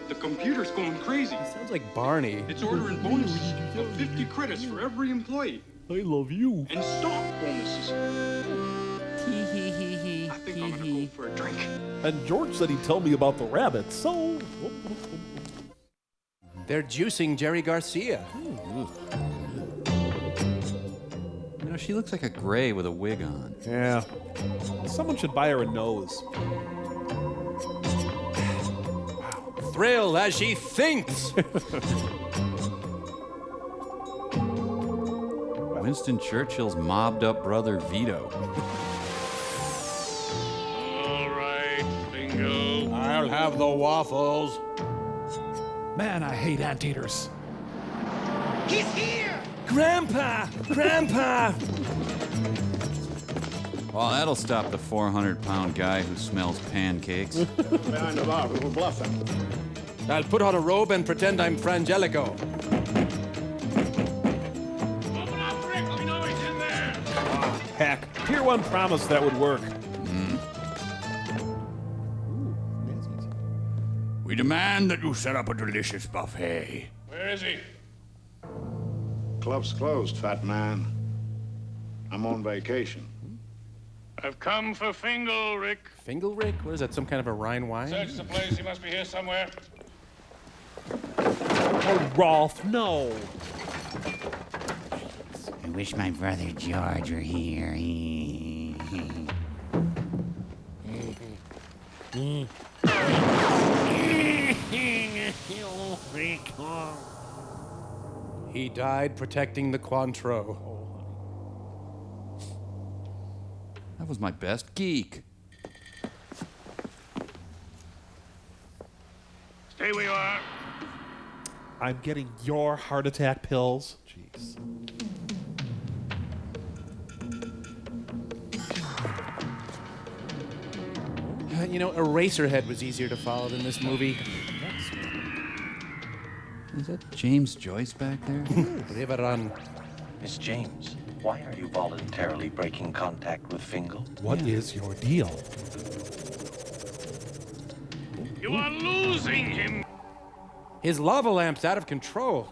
The computer's going crazy.
Sounds like Barney.
It's ordering bonuses of 50 credits for every employee.
I love you.
And stock bonuses. I think I'm gonna go for a drink.
And George said he'd tell me about the rabbits, so...
They're juicing Jerry Garcia.
You know, she looks like a gray with a wig on.
Yeah. Someone should buy her a nose.
Thrill as she thinks.
Winston Churchill's mobbed up brother Vito.
All right, Bingo.
I'll have the waffles.
Man, I hate anteaters.
He's here!
Grandpa! Grandpa!
Well, that'll stop the 400-pound guy who smells pancakes.
Behind the bar, we were bluffing.
I'll put on a robe and pretend I'm Frangelico.
Open up, Rick. We know he's in there.
Heck, Tier 1 promised that would work.
We demand that you set up a delicious buffet.
Where is he?
Club's closed, fat man. I'm on vacation.
I've come for Fingal, Rick.
Fingal Rick? What is that, some kind of a Rhine wine?
Search the place. He must be here somewhere.
Oh, Rolf, no.
I wish my brother George were here.
He died protecting the Cointreau.
That was my best geek.
Stay where you are.
I'm getting your heart attack pills. Jeez.
You know, Eraserhead was easier to follow than this movie.
Is that James Joyce back there?
Riveran.
Miss James, why are you voluntarily breaking contact with Fingal?
What is your deal?
You are losing him.
His lava lamp's out of control.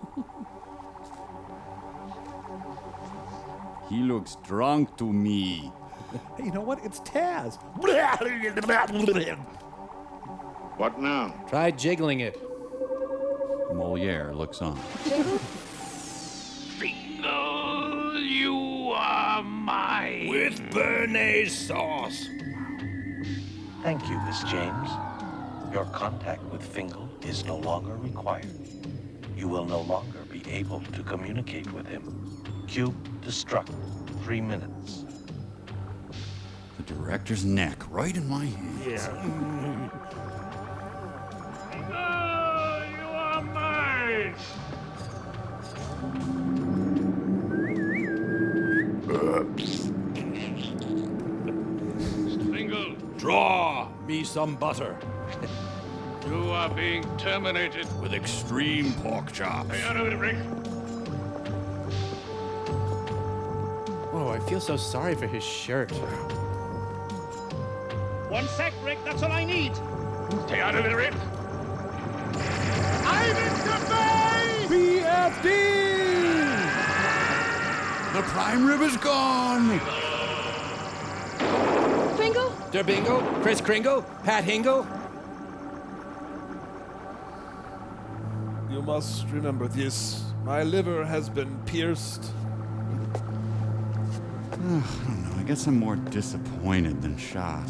He looks drunk to me.
Hey, you know what? It's Taz.
What now?
Try jiggling it.
Moliere looks on.
Fingal, you are mine.
With béarnaise sauce.
Thank you, Miss James. Your contact with Fingal is no longer required. You will no longer be able to communicate with him. Cube destruct. 3 minutes.
The director's neck right in my hand.
Fingal, you are mine. Mr. Fingal,
Draw me some butter.
you are being terminated.
With extreme pork chops.
Hang on a minute, Rick.
Oh, I feel so sorry for his shirt.
1 sec, Rick. That's all I need.
Stay out of it, Rick.
I'm in the
BFD!
The prime rib is gone.
Fingal?
Der Bingo? Chris Kringle? Pat Hingle?
You must remember this. My liver has been pierced.
I don't know. I guess I'm more disappointed than shot.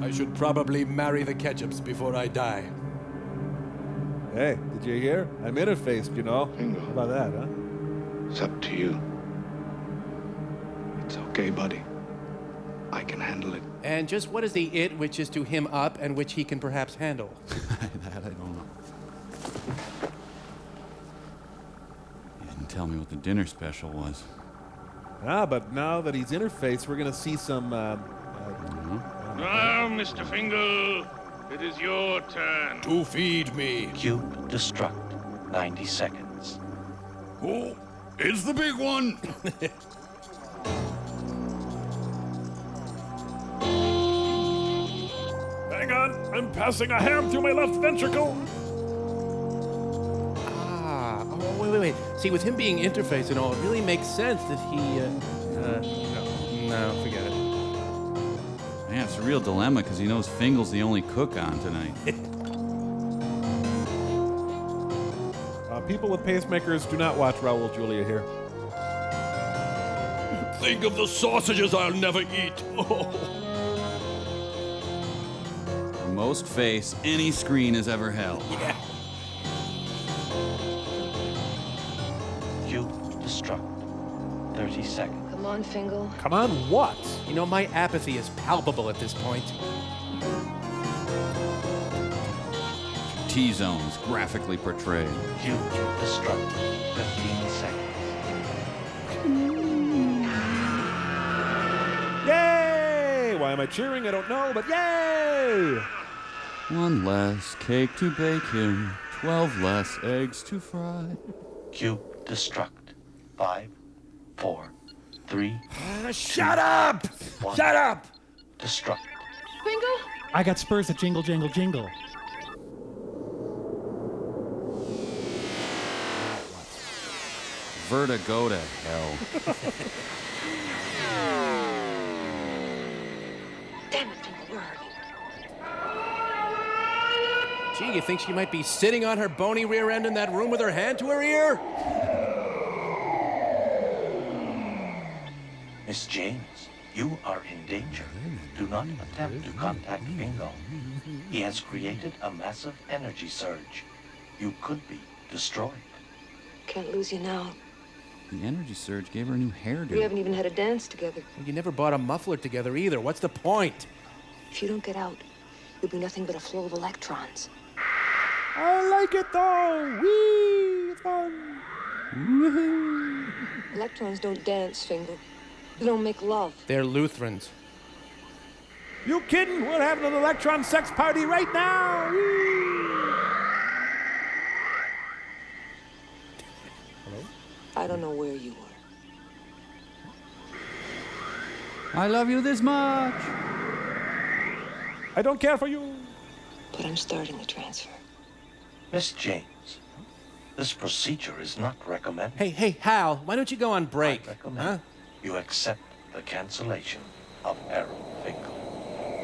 I should probably marry the Ketchups before I die.
Hey, did you hear? I'm interfaced, you know.
Bingo.
How about that, huh?
It's up to you. It's okay, buddy. I can handle it.
And just what is the it which is to him up and which he can perhaps handle?
That I don't know. He didn't tell me what the dinner special was.
Ah, but now that he's interfaced, we're gonna see some,
Now, Mr. Fingal, it is your turn.
To feed me.
Cube destruct. 90 seconds.
Who is the big one?
Hang on, I'm passing a ham through my left ventricle.
Ah, oh, wait. See, with him being interface and all, it really makes sense that he, no, forget it.
Yeah, it's a real dilemma because he knows Fingal's the only cook on tonight.
People with pacemakers do not watch Raul Julia here.
Think of the sausages I'll never eat.
The most face any screen has ever held.
Yeah.
Cue destruct. 30 seconds.
Come on, Fingal.
Come on, what?
You know, my apathy is palpable at this point.
T-zones graphically portrayed.
Cue destruct. 15 seconds.
Yay! Why am I cheering? I don't know, but yay!
One less cake to bake him, 12 less eggs to fry.
Cue destruct. 5, 4, 3.
Shut up!
1.
Shut up!
Destruct.
Fingal?
I got spurs that jingle, jingle, jingle.
Vertigo to hell.
Damn it, Fingal, we're hurting.
Gee, you think she might be sitting on her bony rear end in that room with her hand to her ear?
Miss James, you are in danger. Do not attempt to contact Fingal. He has created a massive energy surge. You could be destroyed.
Can't lose you now.
The energy surge gave her a new hairdo.
We haven't even had a dance together.
You never bought a muffler together either. What's the point?
If you don't get out, you'll be nothing but a flow of electrons.
I like it though! Whee! It's fun!
Woohoo!
Electrons don't dance, Fingal. They don't make love.
They're Lutherans.
You kidding? We're having an electron sex party right now! Whee! Hello?
I don't know where you were.
I love you this much!
I don't care for you!
But I'm starting the transfer.
Miss James, this procedure is not recommended.
Hey, Hal, why don't you go on break?
I recommend you accept the cancellation of Errol Fingal.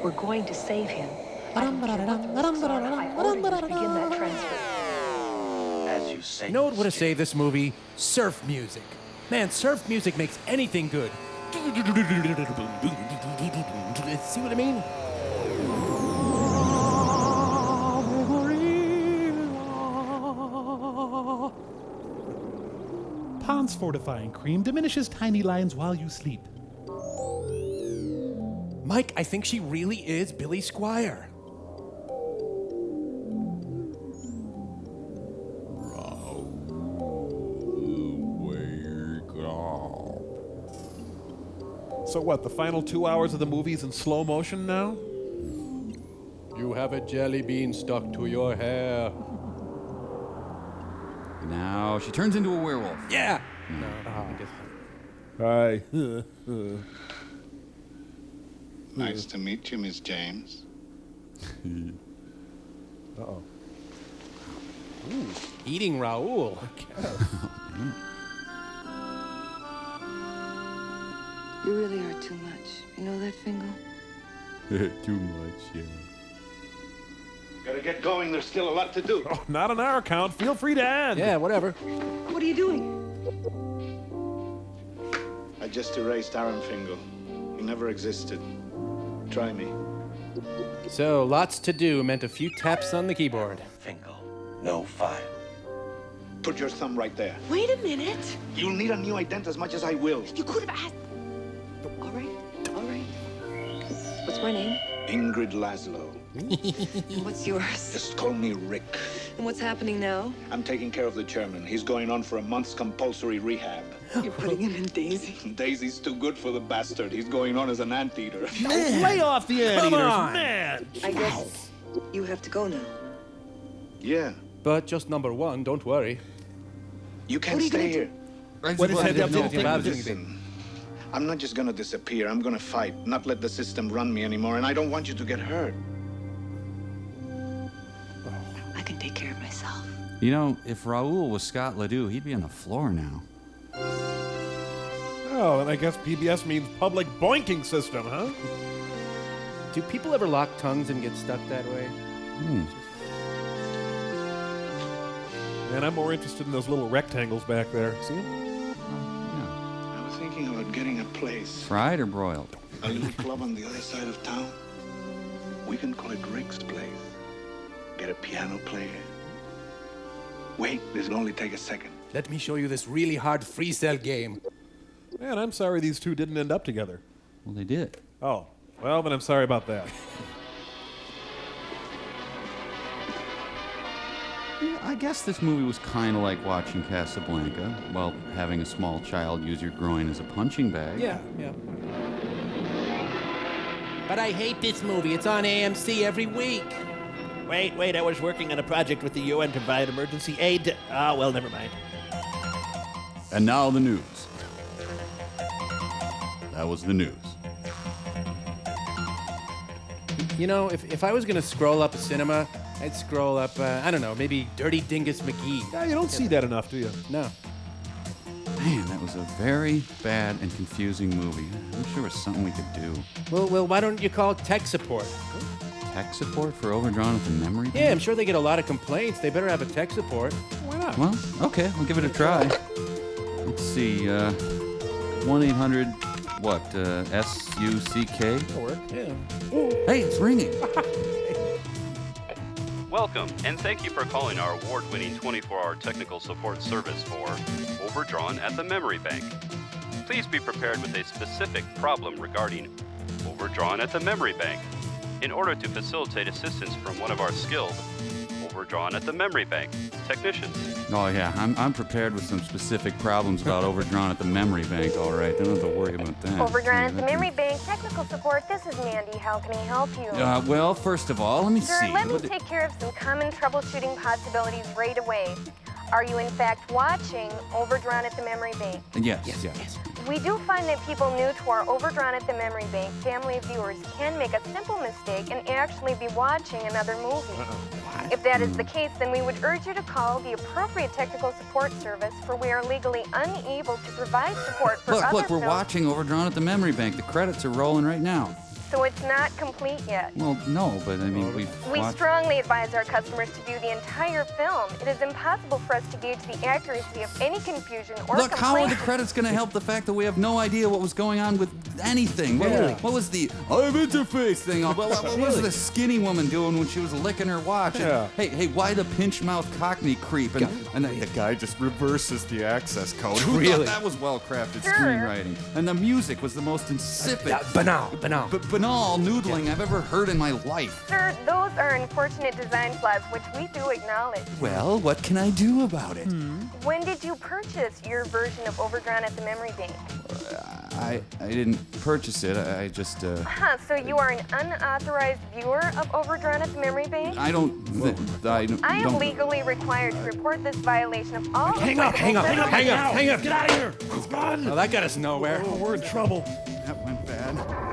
We're going to save him. I don't care what the risks are. I order you to begin that transfer.
As you say,
You know what would have saved this movie? Surf music. Man, surf music makes anything good. See what I mean?
Pond's fortifying cream diminishes tiny lines while you sleep.
Mike, I think she really is Billy Squire.
So what, the final 2 hours of the movie's in slow motion now?
You have a jelly bean stuck to your hair.
Now she turns into a werewolf.
Yeah!
No.
Hi.
Nice to meet you, Miss James.
Uh-oh.
Eating Raoul.
You really are too much. You know that, Fingal?
Too much, yeah.
Gotta get going. There's still a lot to do.
Oh, not on our account. Feel free to end.
Yeah, whatever.
What are you doing?
I just erased Aaron Fingal. He never existed. Try me.
So, lots to do meant a few taps on the keyboard.
Fingal, no file.
Put your thumb right there.
Wait a minute.
You'll need a new ident as much as I will.
You could have asked. All right. What's my name?
Ingrid Laszlo.
And what's yours?
Just call me Rick.
And what's happening now?
I'm taking care of the chairman. He's going on for a month's compulsory rehab.
You're putting him in Daisy.
Daisy's too good for the bastard. He's going on as an anteater.
Lay off the anteaters, man!
I guess you have to go now.
Yeah.
But just number one, don't worry.
You can't stay here.
What is that?
Listen, I'm not just gonna disappear. I'm gonna fight, not let the system run me anymore, and I don't want you to get hurt.
I can take care of myself.
You know, if Raoul was Scott Ledoux, he'd be on the floor now.
Oh, and I guess PBS means public boinking system, huh?
Do people ever lock tongues and get stuck that way?
And I'm more interested in those little rectangles back there. See them?
I was thinking about getting a place.
Fried or broiled?
A little club on the other side of town. We can call it Rick's Place. Get a piano player. Wait, this'll only take a second.
Let me show you this really hard freestyle game.
Man, I'm sorry these two didn't end up together.
Well, they did.
Oh, well, then I'm sorry about that.
Yeah, I guess this movie was kind of like watching Casablanca, while having a small child use your groin as a punching bag.
Yeah. But I hate this movie. It's on AMC every week.
Wait, I was working on a project with the UN to provide emergency aid to... Ah, well, never mind.
And now the news. That was the news.
You know, if I was going to scroll up a cinema, I'd scroll up, I don't know, maybe Dirty Dingus McGee.
Yeah, you don't see that enough, do you?
No.
Man, that was a very bad and confusing movie. I wish there was something we could do.
Well, why don't you call tech support?
Tech support for Overdrawn at the Memory Bank?
Yeah, I'm sure they get a lot of complaints. They better have a tech support.
Why not?
Well, okay, we'll give it a try. Let's see, 1-800, what, S-U-C-K?
That'll work, yeah.
Hey, it's ringing.
Welcome, and thank you for calling our award-winning 24-hour technical support service for Overdrawn at the Memory Bank. Please be prepared with a specific problem regarding Overdrawn at the Memory Bank in order to facilitate assistance from one of our skilled Overdrawn at the Memory Bank technicians.
Oh, yeah, I'm prepared with some specific problems about Overdrawn at the Memory Bank, all right. Don't have to worry about that.
Overdrawn at the Memory Bank Technical Support. This is Mandy. How can I help you?
Well, first of all, let me
Sir,
see.
let me take care of some common troubleshooting possibilities right away. Are you in fact watching Overdrawn at the Memory Bank?
Yes.
We do find that people new to our Overdrawn at the Memory Bank family of viewers can make a simple mistake and actually be watching another movie. If that is the case, then we would urge you to call the appropriate technical support service, for we are legally unable to provide support for other
Look, we're
films.
watching Overdrawn at the Memory Bank. The credits are rolling right now.
So it's not complete yet.
Well, no, but I mean,
We
watched...
strongly advise our customers to view the entire film. It is impossible for us to gauge the accuracy of any confusion or
Look, how are the
complaint.
credits going to help the fact that we have no idea what was going on with anything? What was the I'm interface thing? What was the skinny woman doing when she was licking her watch?
Yeah.
And, hey, why the pinch-mouth Cockney creep? And the guy just reverses the access code. Who
Really?
thought that was well-crafted
Sure.
screenwriting? And the music was the most insipid,
banal.
banal noodling I've ever heard in my life.
Sir, those are unfortunate design flaws, which we do acknowledge.
Well, what can I do about it?
When did you purchase your version of Overdrawn at the Memory Bank?
I didn't purchase it. I just...
So you are an unauthorized viewer of Overdrawn at the Memory Bank?
I don't...
I am legally required to report this violation of all...
Hang up.
Get out of here. Let's run.
Well, that got us nowhere.
Oh, we're in trouble.
That went bad.